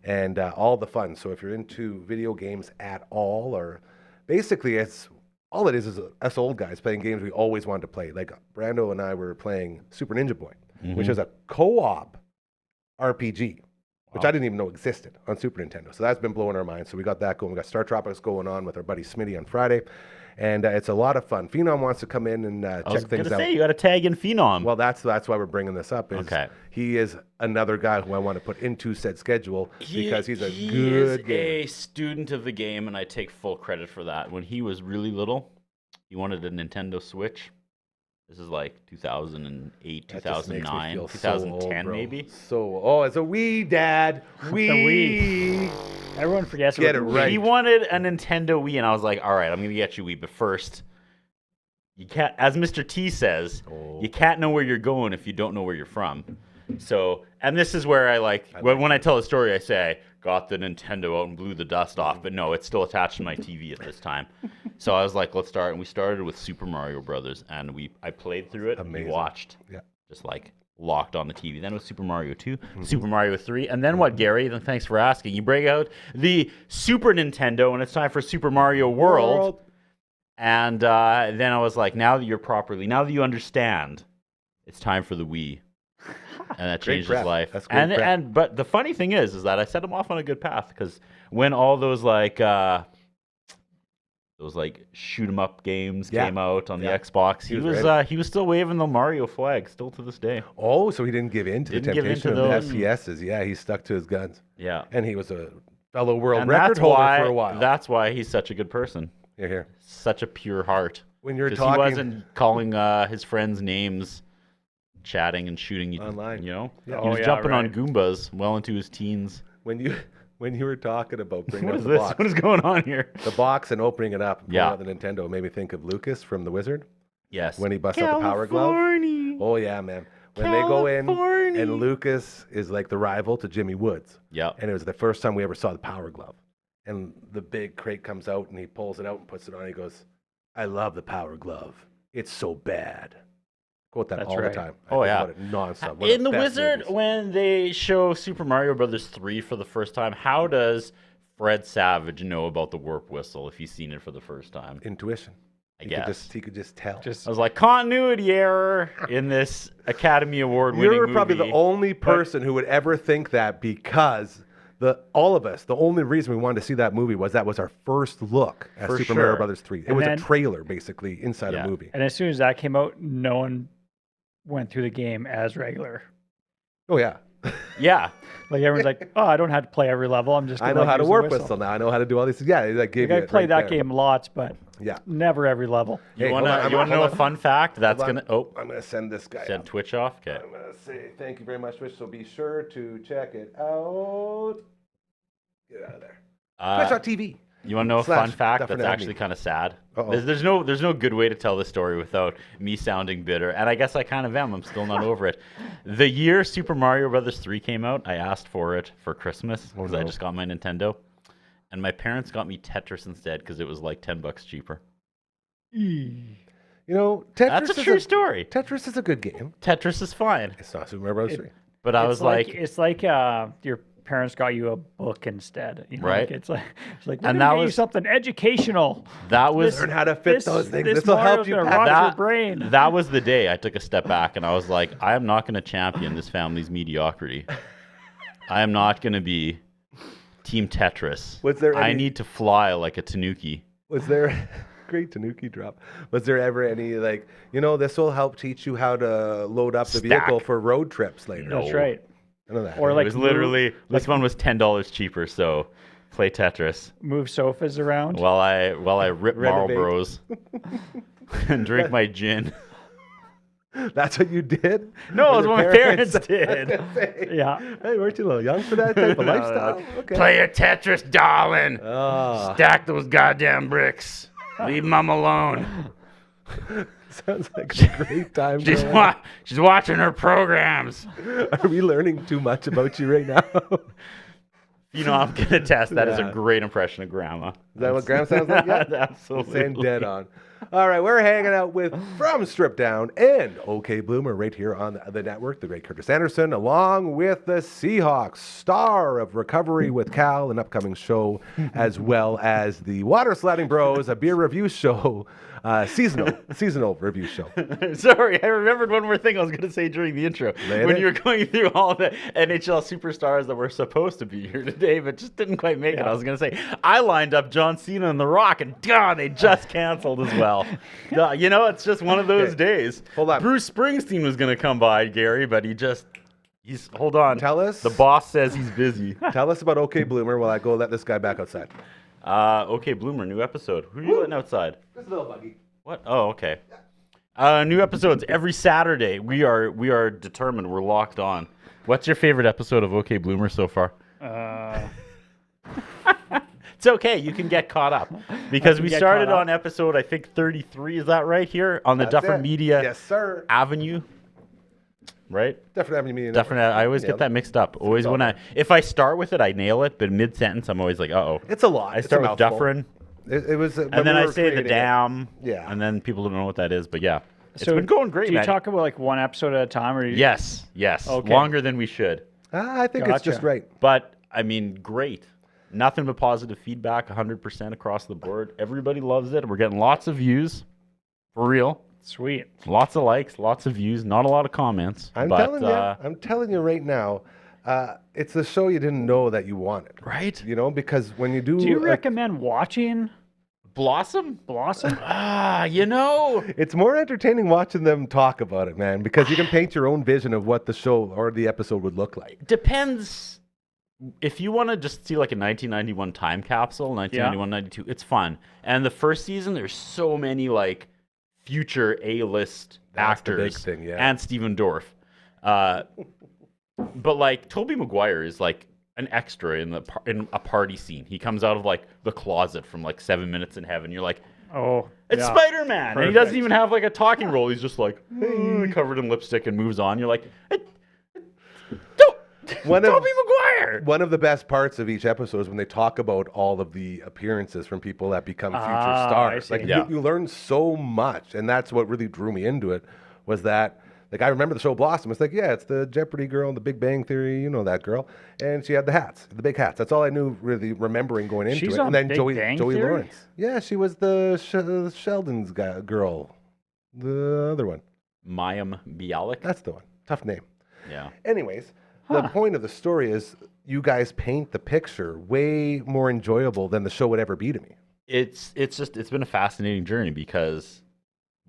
and all the fun. So if you're into video games at all, or basically all it is us old guys playing games we always wanted to play. Like Brando and I were playing Super Ninja Boy, which is a co-op RPG, which I didn't even know existed on Super Nintendo. So that's been blowing our minds. So we got that going. We got Star Tropics going on with our buddy Smitty on Friday. And it's a lot of fun. Phenom wants to come in and I check was things gonna out. say you got to tag in Phenom. Well, that's why we're bringing this up. Okay. He is another guy who I want to put into said schedule because he's a he good is gamer. a student of the game, and I take full credit for that. When he was really little, he wanted a Nintendo Switch. This is like 2008, That just makes me 2009, feel so old, 2010 bro. maybe. It's a Wii, Dad. Wii. Everyone forgets Get about it the right. He wanted a Nintendo Wii, and I was like, all right, I'm going to get you Wii, but first, you can't, as Mr. T says, you can't know where you're going if you don't know where you're from. So, and this is where when I tell a story, I say, got the Nintendo out and blew the dust off, but no, it's still attached to my TV at this time. So I was like, let's start, and we started with Super Mario Brothers, and I played through it, and we Amazing. watched, Yeah. just like locked on the TV. Then it was Super Mario 2, Super Mario 3, and then what, Gary? Then thanks for asking. You bring out the Super Nintendo, and it's time for Super Mario World. And then I was like, now that you understand, it's time for the Wii. And that Great changed his prep. life. That's great prep. But the funny thing is that I set him off on a good path, because when all those shoot 'em up games came out on the Xbox, he was still waving the Mario flag still to this day. Oh, so he didn't give in to the Didn't give in temptation to of those. the FPSs. Yeah, he stuck to his guns. Yeah. And he was a fellow world And record that's holder why for a while. that's why he's such a good person. Here. Such a pure heart. When you're 'Cause talking he wasn't calling his friends names, chatting and shooting Online. You know, Yeah. he was Oh, yeah, jumping on right. Goombas well into his teens. when you were talking about bringing What up is the this? box, What is going on here? the box and opening it up, and pulling Yeah. out the Nintendo, made me think of Lucas from The Wizard Yes. when he busts out the Power Glove. California. Oh yeah, man. When they go in California. and Lucas is like the rival to Jimmy Woods. Yeah. And it was the first time we ever saw the Power Glove. And the big crate comes out and he pulls it out and puts it on. He goes, I love the Power Glove. It's so bad. Quote that That's all right. the time. Oh, think yeah. about it nonstop. One of In The best Wizard, movies. when they show Super Mario Brothers 3 for the first time, how does Fred Savage know about the warp whistle if he's seen it for the first time? Intuition. I He guess. could just tell. I was like, continuity error in this Academy Award winning You're movie. probably the only person who would ever think that, because all of us, the only reason we wanted to see that movie was that was our first look at For Super Mario sure. Brothers 3. It And was then- a trailer, basically, inside Yeah. a movie. And as soon as that came out, no one went through the game as regular. Oh, yeah. Yeah. Like everyone's like, oh, I don't have to play every level. I'm just I gonna know like, how to use the warp whistle now. I know how to do all these things. Yeah, they gave Like you I it played right that there. game lots, but Yeah. never every level. You Hey, want hold on, to know a fun fact? That's Hold going on. to... Oh, I'm going to send this guy send up. Twitch off? Okay. I'm going to say thank you very much, Twitch. So be sure to check it out. Get out of there. Twitch.tv. You want to know a Slash fun fact Dufferin that's Ave actually Media. kind of sad? Uh-oh. There's no good way to tell this story without me sounding bitter, and I guess I kind of am. I'm still not over it. The year Super Mario Brothers 3 came out, I asked for it for Christmas because I no. just got my Nintendo, and my parents got me Tetris instead because it was like $10 cheaper. You know, Tetris That's a true story. Tetris is a good game. Tetris is fine, It's not Super Mario Bros. 3. but I was like, it's like your parents got you a book instead, you know? Right. Like, it's like we're And gonna that get you was- something educational. that was Learn how to fit those things. This This will help Mario's you gonna pass rot that, your brain. That was the day I took a step back and I was like, I am not going to champion this family's mediocrity. I am not going to be Team Tetris. Was there I any- need to fly like a tanuki. Was there great Tanuki drop? Was there ever any like, this will help teach you how to load up the Stack. vehicle for road trips later? No. That's right. I know that. Or It like was literally this one was $10 cheaper. So play Tetris move sofas around. while I rip Renovate. Marlboros and drink my gin. That's what you did? No, Or it was your what my parents did. Yeah. Hey, weren't you a little young for that type of No, lifestyle? Okay. Play your Tetris, darling. Ah, Stack those goddamn bricks. Leave mom alone. sounds like a great time. She's growing up. she's watching her programs. Are we learning too much about you right now? Is You know, I'm gonna test that as a Yeah. great impression of grandma. that what Graham sounds like? Yeah. Absolutely. Saying dead on. All right, we're hanging out with from Strip Down and OK Bloomer right here on the network, the great Curtis Anderson, along with the Seahawks, star of Recovery with Cal, an upcoming show, as well as the Water Sliding Bros, a beer review show, seasonal review show. Sorry, I remembered one more thing I was going to say during the intro. Lay it When in. you were going through all the NHL superstars that were supposed to be here today, but just didn't quite make it, I was going to say, I lined up John Cena and The Rock, and God, they just canceled as well. You know, it's just one of those days. Hold on. Bruce Springsteen was going to come by, Gary, but he's hold on. Tell us. The boss says he's busy. Tell us about OK Bloomer while I go let this guy back outside. Okay, Bloomer, new episode. Who are you letting outside? This little buggy. What? Oh, okay. New episodes every Saturday. We are determined. We're locked on. What's your favorite episode of OK Bloomer so far? It's okay. You can get caught up because we get started caught up. on episode, I think 33. Is that right here on the That's Dufferin it. Media Yes, sir. Avenue? Right? Dufferin Avenue Media Dufferin. Network. I always get that mixed up. Always all right. if I start with it, I nail it, but mid sentence, I'm always like, uh-oh. It's a lot. I It's a start with mouthful. Dufferin, It was, when and then we I were say the creating it. dam. Yeah. And then people don't know what that is, but yeah. It's So been going great, Do you man. talk about like one episode at a time, or Yes. Okay. Longer than we should. I think it's just Gotcha. right. But, I mean, great. Nothing but positive feedback, 100% across the board. Everybody loves it. We're getting lots of views. For real. Sweet. Lots of likes, lots of views, not a lot of comments. I'm telling you right now, it's the show you didn't know that you wanted. Right? You know, because when you do, Do you recommend watching Blossom? Blossom? You know. it's more entertaining watching them talk about it, man, because you can paint your own vision of what the show or the episode would look like. Depends. If you want to just see like a 1991 time capsule, 1991, 92, it's fun. And the first season, there's so many like future A-list That's the actors big thing, yeah. and Steven Dorff. But like Tobey Maguire is like an extra in a party scene. He comes out of like the closet from like 7 Minutes in Heaven. You're like, Oh, it's yeah. Spider-Man. And he doesn't Perfect. even have like a talking role. He's just like covered in lipstick and moves on. You're like, Tobey Maguire. One of the best parts of each episode is when they talk about all of the appearances from people that become future I stars. see. Like Yeah. you learn so much, and that's what really drew me into it. Was that like I remember the show Blossom? It's like it's the Jeopardy girl, the Big Bang Theory, you know that girl, and she had the hats, the big hats. That's all I knew really remembering going into She's it. on And then Big Joey Bang Joey Theory? Lawrence. Yeah, she was the Sheldon's girl, the other one. Mayim Bialik. That's the one. Tough name. Yeah. Anyways, the point of the story is you guys paint the picture way more enjoyable than the show would ever be to me. It's been a fascinating journey because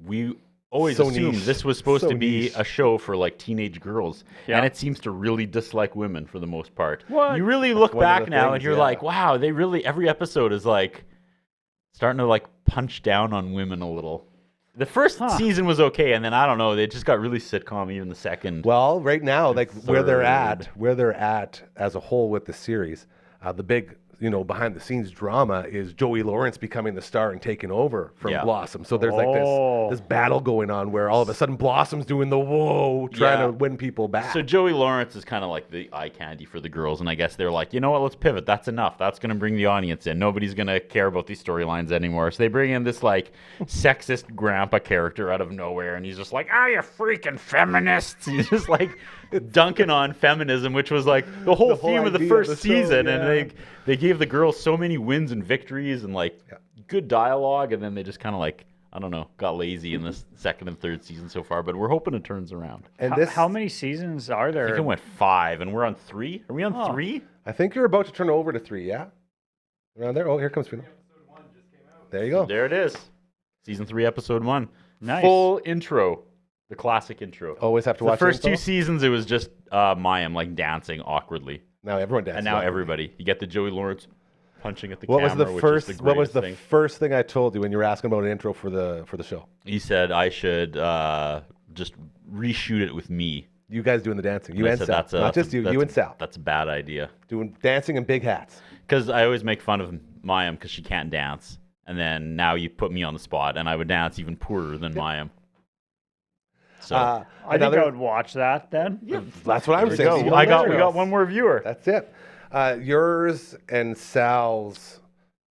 we always So assumed niche. this was supposed So to be niche. a show for like teenage girls, Yeah. and it seems to really dislike women for the most part. What? You really look one of back the now things, and you're yeah. like, wow, they really every episode is like starting to like punch down on women a little. The first season was okay, and then I don't know, they just got really sitcom even the second. Well, right now, like where they're Third. at as a whole with the series, the big behind the scenes drama is Joey Lawrence becoming the star and taking over from Yeah. Blossom. So there's like Oh. this battle going on where all of a sudden Blossom's doing the trying Yeah. to win people back. So Joey Lawrence is kind of like the eye candy for the girls, and I guess they're like, you know what, let's pivot. That's enough. That's going to bring the audience in. Nobody's going to care about these storylines anymore. So they bring in this like sexist grandpa character out of nowhere, and he's just like, you freaking feminists. He's just like dunking on feminism, which was like the whole whole theme of the idea of first the show, season. yeah. And they gave the girls so many wins and victories and like good dialogue, and then they just kind of like, I don't know, got lazy in this second and third season so far, but we're hoping it turns around. and How many seasons are I there? think it went 5, and we're on 3. Are we on 3? I think you're about to turn over to 3, yeah? Around there? Oh, here comes Fino. There you go. There it is. Season 3, episode 1. Nice. Full intro. The classic intro. Always have to The watch first the two intro? seasons, it was just Mayim like dancing awkwardly, Now everyone dances. and now awkwardly. everybody. You get the Joey Lawrence punching at the What was camera, the which first? is the What was greatest the thing. first thing I told you when you were asking about an intro for the show? He said I should just reshoot it with me. You guys doing the dancing? You I and said, Sal, "That's not just you. You and Sal That's a bad idea. doing dancing in big hats. Because I always make fun of Mayim because she can't dance. And then now you put me on the spot, and I would dance even poorer than Mayim. So I think Another- I would watch that then. Yeah. That's what I'm we saying. go. See, we got hilarious. one more viewer. That's it. Yours and Sal's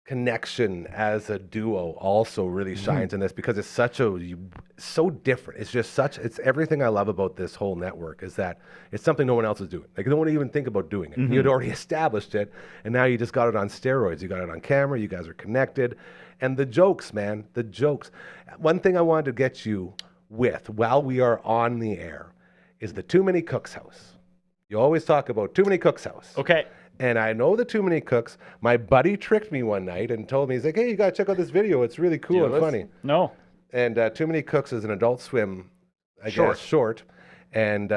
connection as a duo also really shines in this because it's so different. It's just it's everything I love about this whole network is that it's something no one else is doing. Like you don't want to even think about doing it. You'd already established it, and now you just got it on steroids. You got it on camera. You guys are connected, and the jokes, man, the jokes. One thing I wanted to get you with while we are on the air is the Too Many Cooks house. You always talk about Too Many Cooks house. Okay. And I know the Too Many Cooks. My buddy tricked me one night and told me, he's like, hey, you got to check out this video. It's really cool and this? funny. No. And Too Many Cooks is an Adult Swim, I Short. guess, short. And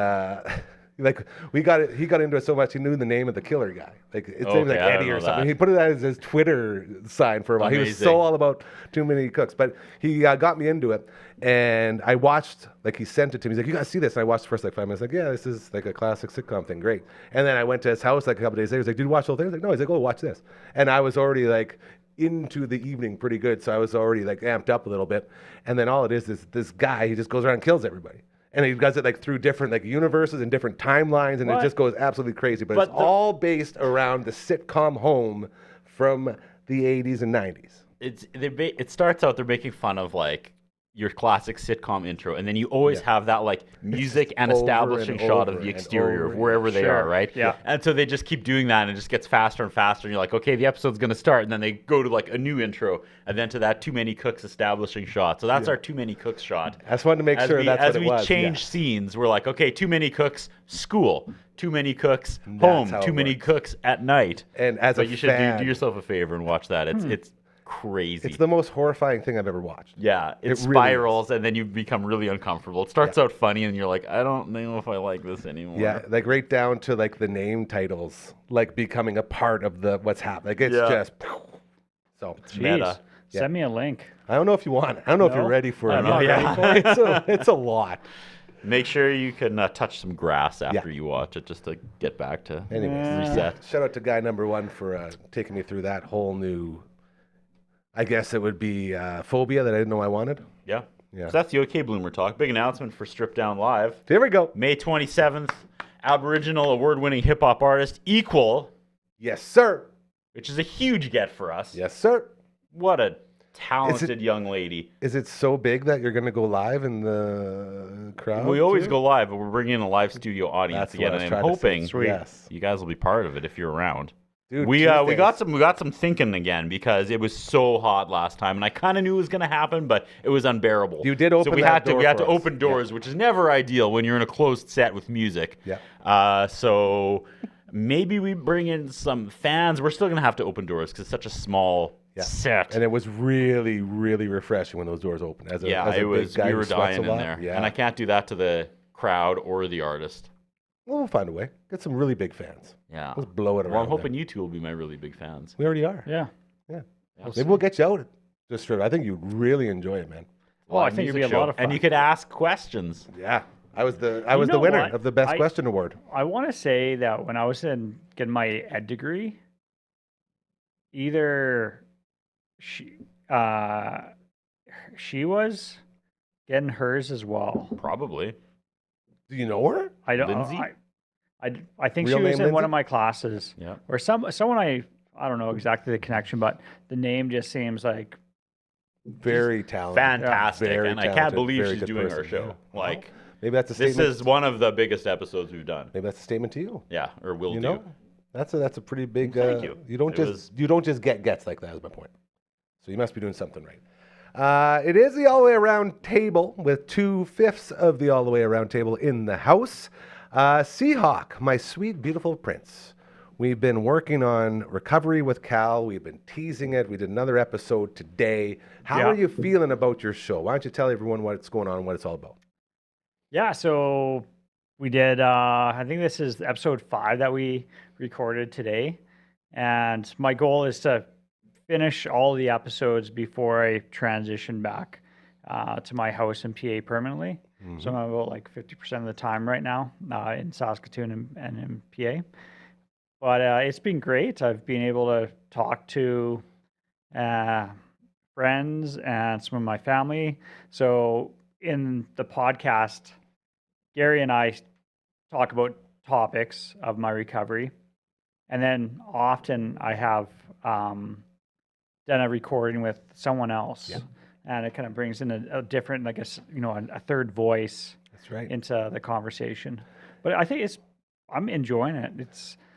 like he got into it so much, he knew the name of the killer guy. Like his name's like Okay, I don't Eddie or know something. that. He put it as his Twitter sign for a while. He was Amazing. so all about Too Many Cooks. But he got me into it. And I watched, like he sent it to me. He's like, you got to see this. And I watched the first like 5 minutes. Like, yeah, this is like a classic sitcom thing. Great. And then I went to his house like a couple days later. He's like, did you watch the whole thing? I was like, no. He's like, oh, watch this. And I was already like into the evening pretty good. So I was already like amped up a little bit. And then all it is this guy, he just goes around and kills everybody. And he does it like through different like universes and different timelines. And What? it just goes absolutely crazy. But But it's all based around the sitcom home from the 80s and 90s. It starts out they're making fun of like your classic sitcom intro, and then you always have that like music and over establishing and shot over of the and exterior over of wherever they Sure. are, right? Yeah. And so they just keep doing that, and it just gets faster and faster. And you're like, okay, the episode's gonna start, and then they go to like a new intro, and then to that Too Many Cooks establishing shot. So that's our Too Many Cooks shot. I just wanted to make sure that's as what it we was. change yeah. scenes, we're like, okay, Too Many Cooks school, Too Many Cooks That's home, how Too it Many works. Cooks at night. And as But a you should fan, do yourself a favor and watch that. It's crazy. it's the most horrifying thing I've ever watched. Yeah, it It really spirals and then you become really uncomfortable. It starts out funny and you're like, I don't know if I like this anymore. Yeah, like right down to like the name titles, like becoming a part of the what's happening. Like it's Yeah. just so. Meta. Jeez. Send me a link. I don't know if you want it. I don't know if you're No? ready for it. I'm not ready for it. It's a lot. Make sure you can touch some grass after Yeah. you watch it just to get back to Anyways, reset. shout out to guy number one for taking me through that whole new. I guess it would be phobia that I didn't know I wanted. Yeah. Yeah. So that's the OK Bloomer Talk. Big announcement for Strip Down Live. Here we go. May 27th, Aboriginal award-winning hip-hop artist Equal, Yes, sir. which is a huge get for us. Yes, sir. What a talented young lady. Is it so big that you're going to go live in the crowd? We always too? go live, but we're bringing in a live studio audience That's again, what I was and I'm trying to say. hoping Sweet. Yes. you guys will be part of it if you're around. Dude, We got Tuesdays. some thinking again because it was so hot last time, and I kind of knew it was going to happen, but it was unbearable. You did open so we that had to door we had for to us. open doors, which is never ideal when you're in a closed set with music. Yeah. So maybe we bring in some fans. We're still going to have to open doors because it's such a small set. And it was really, really refreshing when those doors opened. As a it big was. guy We who were sweats dying a in lot. there, Yeah. and I can't do that to the crowd or the artist. Well, we'll find a way. Get some really big fans. Yeah. Let's blow it around. Well, I'm there. hoping you two will be my really big fans. We already are. Yeah. Yeah. Yeah. Maybe we'll get you out. Just straight. I think you'd really enjoy it, man. Oh, I Live think it'd be music a lot show. of fun. And you could ask questions. Yeah. I was the know winner what? of the best question award. I want to say that when I was getting my ed degree, either she was getting hers as well. Probably. Do you know her? I don't. Lindsay? I think Real she was name in one Lindsay? of my classes. Yeah. Or someone I don't know exactly the connection, but the name just seems like Very talented. Fantastic. Very And I can't talented, believe very she's good doing our person, show. yeah. Like, Maybe that's a this statement. is one of the biggest episodes we've done. Maybe that's a statement to you. Yeah, or will You do. know, that's a pretty big. Thank you. You don't It just get gets like that. Is my point. So you must be doing something right. It is the all the way around table with 2/5 of the all the way around table in the house. Seahawk, my sweet beautiful prince. We've been working on recovery with Cal. We've been teasing it. We did another episode today. How Yeah. are you feeling about your show? Why don't you tell everyone what's going on and what it's all about? Yeah, so we did, I think this is episode 5 that we recorded today. And my goal is to finish all the episodes before I transition back to my house in PA permanently. So I'm about like 50% of the time right now in Saskatoon and in PA. But it's been great. I've been able to talk to friends and some of my family. So in the podcast, Gary and I talk about topics of my recovery. And then often I have done a recording with someone else. Yeah. And it kind of brings in a different, like a third voice That's right. into the conversation. But I think I'm enjoying it.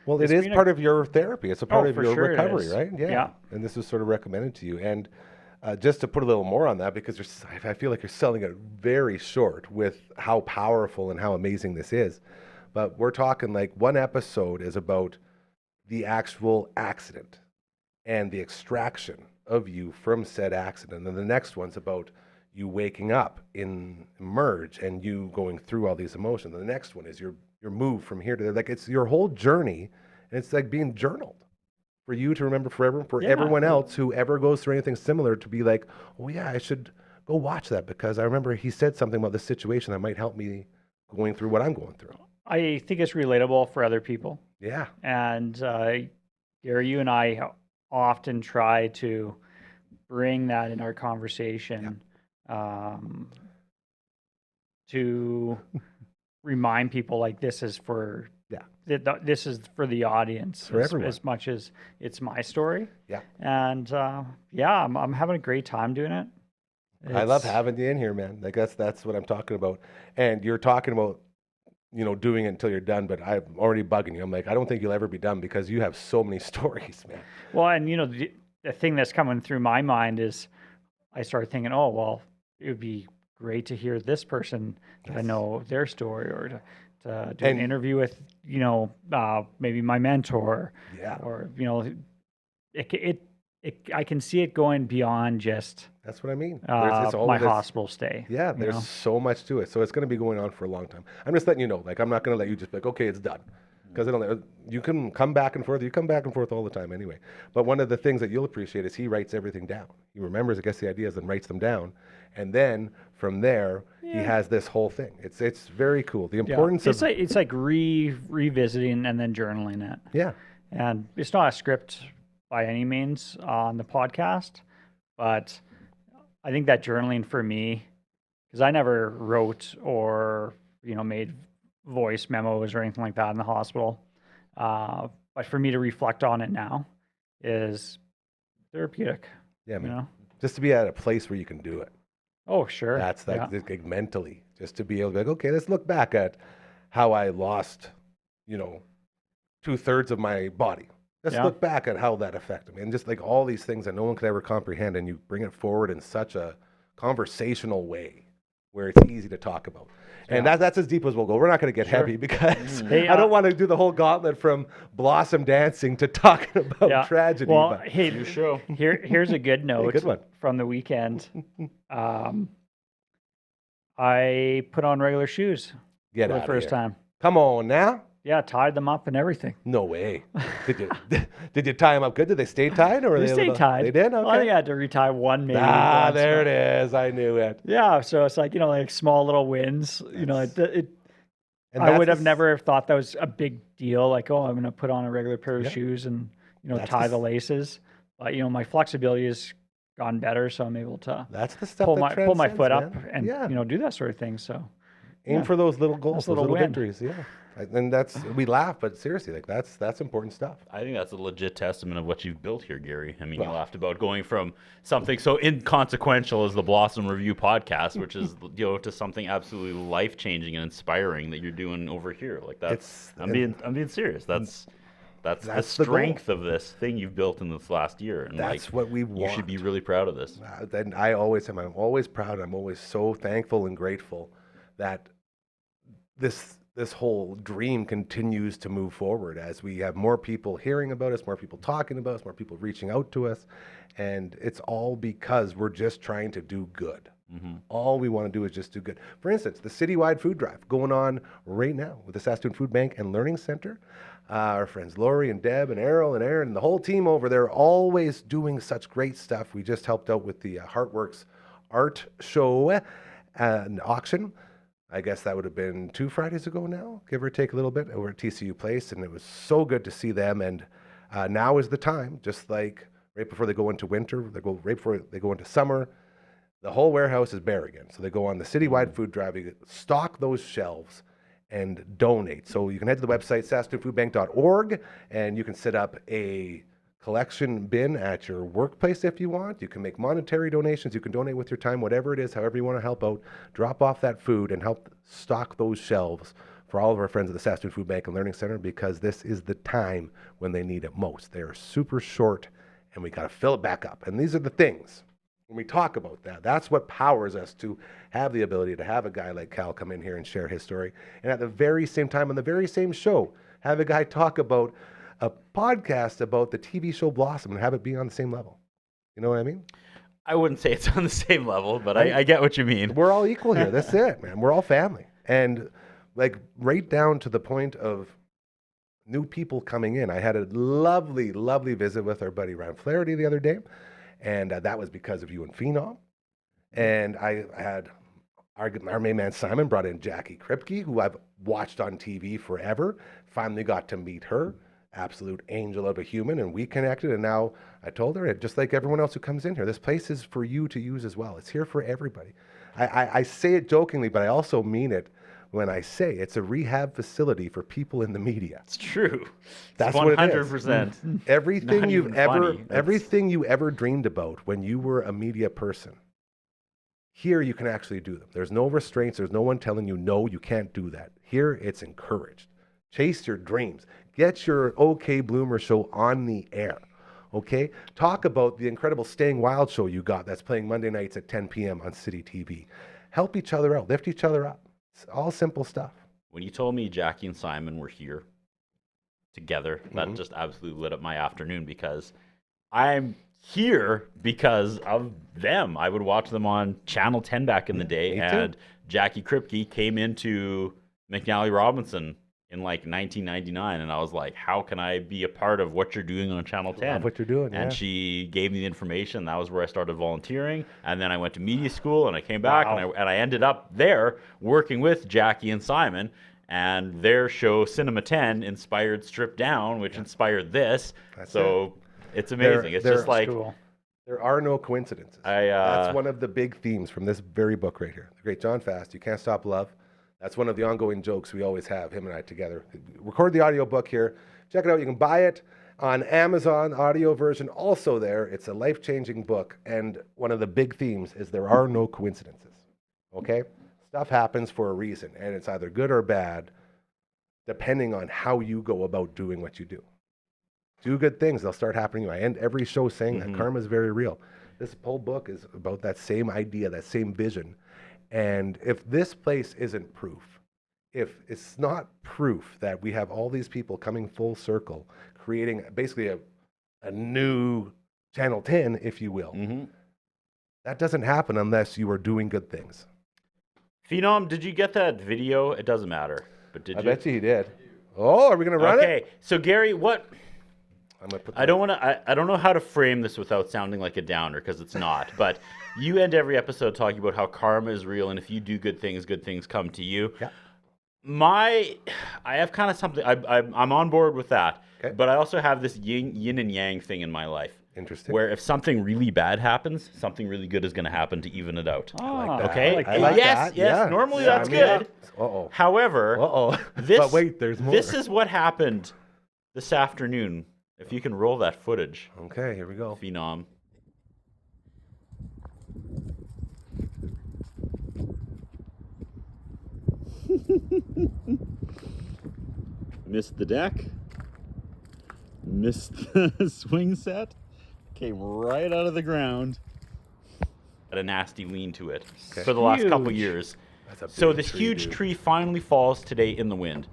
Well, it's it is been part of your therapy. It's a part of for your sure it recovery, is. right? Yeah. And this was sort of recommended to you. And just to put a little more on that, because I feel like you're selling it very short with how powerful and how amazing this is. But we're talking like one episode is about the actual accident and the extraction of you from said accident. And the next one's about you waking up in merge and you going through all these emotions. And the next one is your move from here to there. Like it's your whole journey, and it's like being journaled for you to remember forever, for everyone else who ever goes through anything similar to be like, oh yeah, I should go watch that because I remember he said something about this situation that might help me going through what I'm going through. I think it's relatable for other people. Yeah. And Gary, you and I often try to bring that in our conversation to remind people like this is for this is for the audience for everyone, as much as it's my story. Yeah. And I'm having a great time doing it. I love having you in here, man. Like that's what I'm talking about. And you're talking about, doing it until you're done, but I'm already bugging you. I'm like, I don't think you'll ever be done because you have so many stories, man. Well, and the thing that's coming through my mind is I started thinking, oh, well, it would be great to hear this person that I know their story, or to do an interview with, maybe my mentor. Yeah. Or, I can see it going beyond just that's what I mean. My hospital stay. Yeah, there's so much to it. So it's going to be going on for a long time. I'm just letting you know, like, I'm not going to let you just be like, okay, it's done. Because you can come back and forth. You come back and forth all the time anyway. But one of the things that you'll appreciate is he writes everything down. He remembers, I guess, the ideas and writes them down. And then from there, he has this whole thing. It's very cool. The importance of... It's like revisiting and then journaling it. Yeah. And it's not a script by any means on the podcast, but I think that journaling for me, because I never wrote or, made voice memos or anything like that in the hospital. But for me to reflect on it now is therapeutic. Yeah, man. Just to be at a place where you can do it. Oh, sure. That's like mentally, just to be able to be like, okay, let's look back at how I lost, 2/3 of my body. Let's look back at how that affected me. And just like all these things that no one could ever comprehend, and you bring it forward in such a conversational way where it's easy to talk about. And that's as deep as we'll go. We're not going to get heavy because I don't want to do the whole gauntlet from Blossom dancing to talking about tragedy. Well, but hey, your show. Here's a good note good one. from the weekend. I put on regular shoes Get for out the first of here. time. Come on now. Yeah, tied them up and everything. No way. Did you tie them up good? Did they stay tied? Or They stayed tied. They did? Okay. Well, I think I had to retie one maybe. Ah, once, there but- it is. I knew it. Yeah, so it's like, like small little wins. And I that's would have never thought that was a big deal. Like, oh, I'm going to put on a regular pair of shoes and, That's tie the the laces. But, my flexibility has gone better, so I'm able to That's the stuff pull that my transcends, foot up man. and, do that sort of thing. So Aim for those little goals, Those those little little win. victories. Yeah. And we laugh, but seriously, like that's important stuff. I think that's a legit testament of what you've built here, Gary. I mean, you laughed about going from something so inconsequential as the Blossom Review podcast, which is to something absolutely life changing and inspiring that you're doing over here. Like that's I'm being serious. That's the strength of this thing you've built in this last year. And That's what we want. You should be really proud of this. Then I always am. I'm always proud. I'm always so thankful and grateful that this whole dream continues to move forward as we have more people hearing about us, more people talking about us, more people reaching out to us. And it's all because we're just trying to do good. All we want to do is just do good. For instance, the citywide food drive going on right now with the Saskatoon Food Bank and Learning Center. Our friends Lori and Deb and Errol and Aaron and the whole team over there always doing such great stuff. We just helped out with the Heartworks art show and auction. I guess that would have been 2 Fridays ago now, give or take a little bit, over at TCU Place. And it was so good to see them. And now is the time, just like right before they go into winter, right before they go into summer, the whole warehouse is bare again. So they go on the citywide food drive, you stock those shelves and donate. So you can head to the website, saskatoonfoodbank.org, and you can set up a collection bin at your workplace if you want. You can make monetary donations. You can donate with your time, whatever it is, however you want to help out. Drop off that food and help stock those shelves for all of our friends at the Saskatoon Food Bank and Learning Center, because this is the time when they need it most. They are super short, and we got to fill it back up. And these are the things. When we talk about that, that's what powers us to have the ability to have a guy like Cal come in here and share his story. And at the very same time, on the very same show, have a guy talk about a podcast about the TV show Blossom and have it be on the same level. You know what I mean? I wouldn't say it's on the same level, but I get what you mean. We're all equal here. That's it, man. We're all family. And like right down to the point of new people coming in. I had a lovely, lovely visit with our buddy Ryan Flaherty the other day. And that was because of you and Phenom. And I had our main man Simon brought in Jackie Kripke, who I've watched on TV forever. Finally got to meet her. Absolute angel of a human. And we connected. And now I told her, just like everyone else who comes in here, this place is for you to use as well. It's here for everybody. I say it jokingly, but I also mean it when I say it's a rehab facility for people in the media. It's true. That's 100%. Everything Not everything you ever dreamed about when you were a media person, here you can actually do them. There's no restraints. There's no one telling you, no, you can't do that. Here it's encouraged. Chase your dreams. Get your OK Bloomer show on the air. Okay? Talk about the incredible Staying Wild show you got that's playing Monday nights at 10 p.m. on City TV. Help each other out. Lift each other up. It's all simple stuff. When you told me Jackie and Simon were here together, that just absolutely lit up my afternoon, because I'm here because of them. I would watch them on Channel 10 back in the day, and Jackie Kripke came into McNally Robinson in like 1999, and I was like, how can I be a part of what you're doing on Channel 10? Love what you're doing, and she gave me the information. That was where I started volunteering, and then I went to media school, and I came back, and I ended up there working with Jackie and Simon, and their show Cinema 10 inspired Strip Down, which inspired this. It's amazing. It's just like Cool. There are no coincidences. That's one of the big themes from this very book right here. The great John Fast, You Can't Stop Love. That's one of the ongoing jokes we always have, him and I together. Record the audio book here. Check it out. You can buy it on Amazon, audio version also there. It's a life-changing book. And one of the big themes is there are no coincidences. Okay? Stuff happens for a reason, and it's either good or bad, depending on how you go about doing what you do. Do good things, they'll start happening. I end every show saying that karma is very real. This whole book is about that same idea, that same vision. And if this place isn't proof, if it's not proof that we have all these people coming full circle, creating basically a new Channel 10, if you will, that doesn't happen unless you are doing good things. Phenom, did you get that video? It doesn't matter, but did you? I bet you he did. Oh, are we going to run it? Okay, so Gary, what? I don't want to. I don't know how to frame this without sounding like a downer, because it's not. But you end every episode talking about how karma is real, and if you do good things come to you. Yeah. I have kind of something. I'm on board with that. Okay. But I also have this yin and yang thing in my life. Interesting. Where if something really bad happens, something really good is going to happen to even it out. like that. Okay. I like that. Yes. Yeah. Normally Yeah, that's I mean, good. Uh-oh. However, But wait, there's more. This is what happened this afternoon. If you can roll that footage, Okay, here we go. Phenom. Missed the deck. Missed the swing set. Came right out of the ground. Had a nasty lean to it for the last couple years. So this huge tree finally falls today in the wind.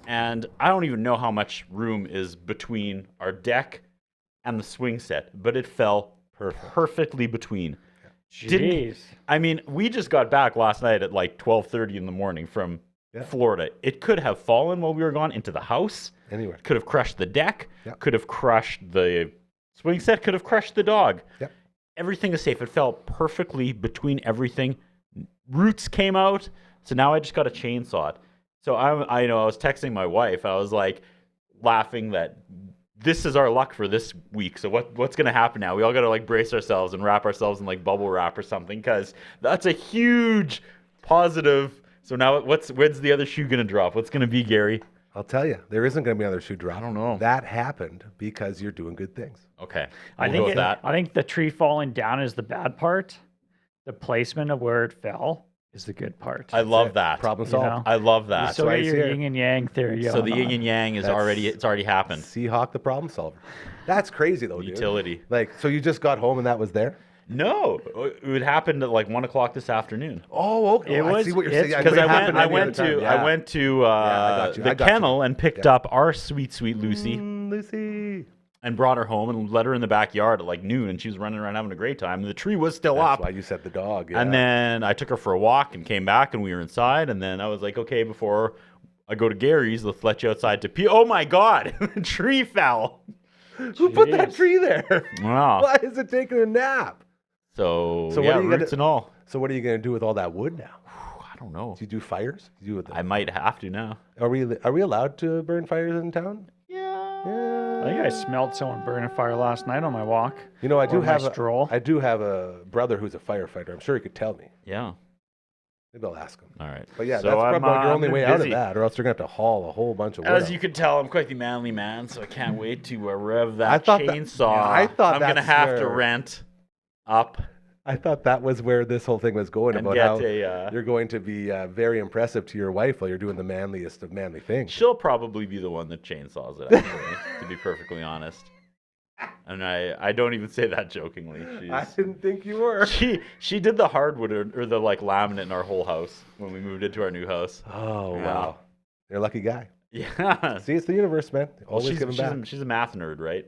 And I don't even know how much room is between our deck and the swing set, but it fell perfectly between. Jeez. I mean, we just got back last night at like 12:30 in the morning from Florida. It could have fallen while we were gone into the house. Anywhere. Could have crushed the deck. Yep. Could have crushed the swing set. Could have crushed the dog. Yep. Everything is safe. It fell perfectly between everything. Roots came out. So now I just got a chainsaw it. So I know I was texting my wife. I was like laughing that this is our luck for this week. So what's going to happen now? We all got to like brace ourselves and wrap ourselves in like bubble wrap or something, because that's a huge positive. So now when's the other shoe going to drop? What's going to be, Gary? I'll tell you, there isn't going to be another shoe drop. I don't know. That happened because you're doing good things. Okay. I We'll go with that. I think the tree falling down is the bad part. The placement of where it fell is the good part. I love that. Problem You solved. know? I love You that. still why got he's your here. yin and yang theory. So the yin and yang is That's- already happened. Seahawk the problem solver. That's crazy though, dude. Utility. Like, so you just got home and that was there? No, it would happen at like 1 o'clock this afternoon. Oh, okay. It I was- see what you're it's saying. Because It I happened any went other to time. I went to got you. the I got you. kennel and picked up our sweet Lucy Lucy. and brought her home and let her in the backyard at like noon, and she was running around having a great time. And the tree was still That's up. why you said the dog. Yeah. And then I took her for a walk and came back, and we were inside. And then I was like, okay, before I go to Gary's, let's let you outside to pee. Oh my God, the tree fell. who put that Jeez. tree there? Wow. Why is it taking a nap? So So what yeah, are you gonna- roots and all. So what are you going to do with all that wood now? I don't know. Do you do fires? Do you do with I might have to now. Are we allowed to burn fires in town? Yeah. I think I smelled someone burning fire last night on my walk. You know, I do Or my have stroll. I do have a brother who's a firefighter. I'm sure he could tell me. Yeah. Maybe I'll ask him. All right. But yeah, So that's I'm, probably your only I'm way out of busy. that, or else you're gonna have to haul a whole bunch of wood. As out. you can tell, I'm quite the manly man, so I can't wait to rev that I thought that- chainsaw. yeah, I thought I'm gonna that's have to where- rent up I thought that was where this whole thing was going, and about get how a. you're going to be very impressive to your wife while you're doing the manliest of manly things. She'll probably be the one that chainsaws it, actually, to be perfectly honest. And I don't even say that jokingly. I didn't think you were. She did the hardwood or the like laminate in our whole house when we moved into our new house. Oh Yeah. wow, you're a lucky guy. Yeah. See, it's the universe, man. Well, Always giving back. she's a math nerd, right?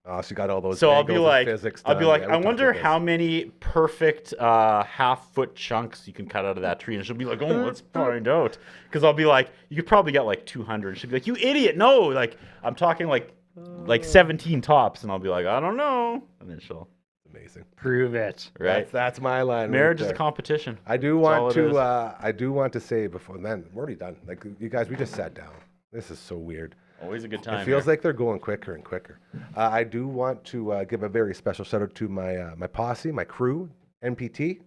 Oh, she got all those. So I'll be angles of like, physics I done. Yeah, we talked wonder about how this. many perfect half-foot chunks you can cut out of that tree. And she'll be like, oh, let's find out. Because I'll be like, you could probably get like 200. And she'll be like, you idiot, no. Like, I'm talking like 17 tops. And I'll be like, I don't know. And then she'll, Amazing. Prove it. right? That's my line. Marriage right is a there. competition. I do That's all want it is. to. I do want to say before then, we're already done. Like you guys, we just sat down. This is so weird. Always a good time. It feels here. like they're going quicker and quicker. I do want to give a very special shout out to my posse, my crew, NPT,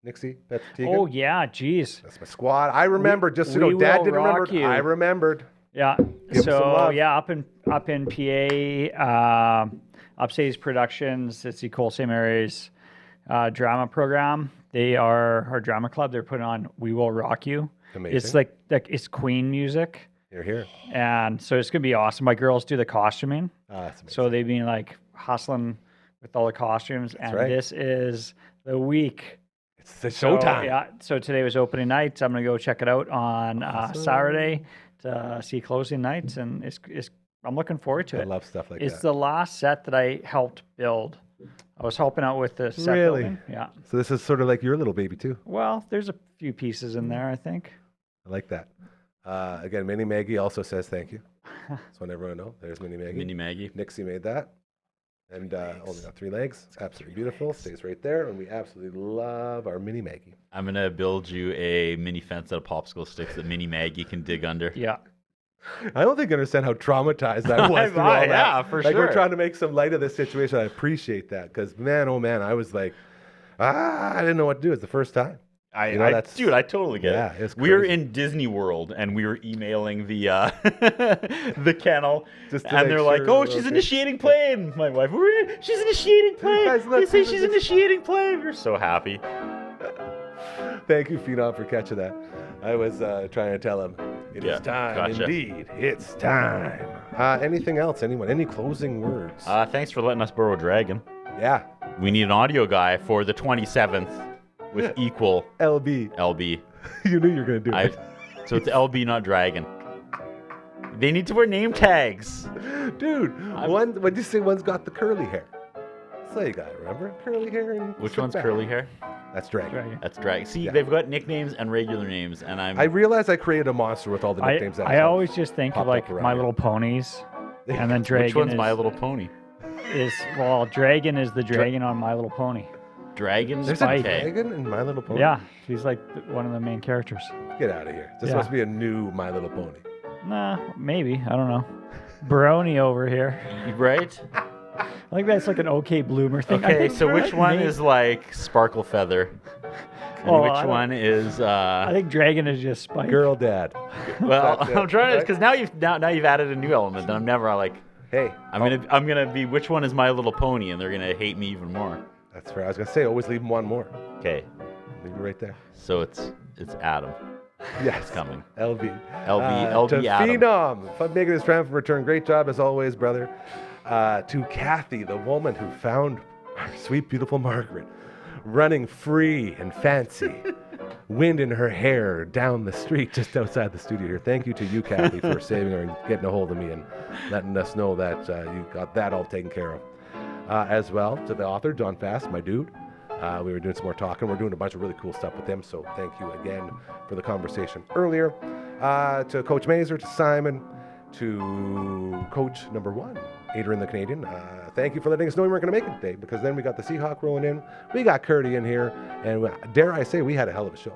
Nixie, that's Tegan. Oh yeah, geez. That's my squad. I remember. Just so you we know, Dad will didn't remember. rock you. I remembered. Yeah. Give 'em some So love. yeah, up in PA, Upstays Productions. It's the Cold St. Mary's drama program. They are our drama club. They're putting on "We Will Rock You." Amazing. It's like it's Queen music, You're here. and so it's gonna be awesome. My girls do the costuming, That's amazing. so they've been like hustling with all the costumes, and right. this is the week. It's the So, showtime. yeah. So today was opening night. I'm gonna go check it out on Saturday to see closing nights, and it's I'm looking forward to I it. love stuff like It's that. the last set that I helped build. I was helping out with the set Really? building. Yeah. So this is sort of like your little baby too. Well, there's a few pieces in there, I think. I like that. Again, Mini Maggie also says thank you. Just want everyone to know. There's Mini Maggie. Mini Maggie. Nixie made that. And only got 3 legs. It's absolutely beautiful. Stays right there. And we absolutely love our Mini Maggie. I'm going to build you a mini fence out of popsicle sticks that Mini Maggie can dig under. Yeah. I don't think you understand how traumatized I was through all that. Yeah, for like, sure. we're trying to make some light of this situation. I appreciate that. Because, man, oh, man, I was like, I didn't know what to do. It's the first time. You know, that's- Dude, I totally get Yeah, it. it's We were crazy. in Disney World and we were emailing the the kennel, Just to and make they're like, sure "Oh, we're she's okay." initiating play." And my wife, "She's initiating play." Guys, They look, say look, she's look. initiating play. We're so happy. Thank you, Phenom, for catching that. I was trying to tell him, it is Yeah, time, gotcha. indeed. It's time. Anything else, anyone? Any closing words? Thanks for letting us borrow a dragon. Yeah, We need an audio guy for the 27th with equal LB. LB. You knew you were going to do it. So it's LB, not dragon. They need to wear name tags. Dude, what'd you say one's got the curly hair? sleigh guy, remember? Curly hair and Which slick one's back. curly hair? That's Dragon. Dragon. That's Drag. See, Yeah. they've got nicknames and regular names, and I realized I created a monster with all the nicknames that I always just think of popped like up around My here. Little Ponies, and then Dragon Which one's is, My Little Pony? Dragon is the dragon on My Little Pony. Dragon There's Spike. a dragon in My Little Pony? Yeah, she's like one of the main characters. Get out of here. This Yeah. must be a new My Little Pony. Nah, maybe, I don't know. Baroni over here. Right? I think that's like an OK Bloomer thing. I Okay, think so which one maybe- is like Sparkle Feather? And Oh, I which don't- one is I think Dragon is just Spike. Girl dad. well, That's it, I'm trying to right? because now you've added a new element and I'm never like Hey. I'm gonna be which one is My Little Pony and they're gonna hate me even more. That's fair. I was going to say, always leave him one more. Okay, Leave it right there. so it's Adam Yes. coming. LB. LB to Adam. Phenom for making his triumphant return. Great job as always, brother. To Kathy, the woman who found our sweet, beautiful Margaret running free and fancy, wind in her hair down the street just outside the studio here. Thank you to you, Kathy, for saving her and getting a hold of me and letting us know that you got that all taken care of. As well to the author, Don Fast, my dude. We were doing some more talking. We're doing a bunch of really cool stuff with him. So thank you again for the conversation earlier. To Coach Mazer, to Simon, to Coach number 1, Adrian the Canadian. Thank you for letting us know we weren't going to make it today because then we got the Seahawk rolling in. We got Curdy in here. And dare I say, we had a hell of a show.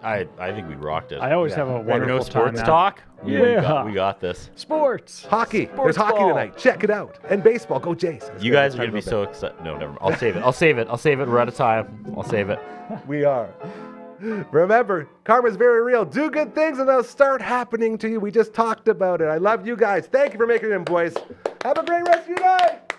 I think we rocked it. I always Yeah. have a Right, wonderful no time. sports man. talk. Yeah. we got this. Sports. Hockey. Sports There's hockey ball. tonight. Check it out. And baseball. Go Jays. You guys are gonna be so excited. No, never mind. I'll save it. I'll save it. We're out of time. I'll save it. We are. Remember, karma's very real. Do good things and they'll start happening to you. We just talked about it. I love you guys. Thank you for making it in, boys. Have a great rest of your night.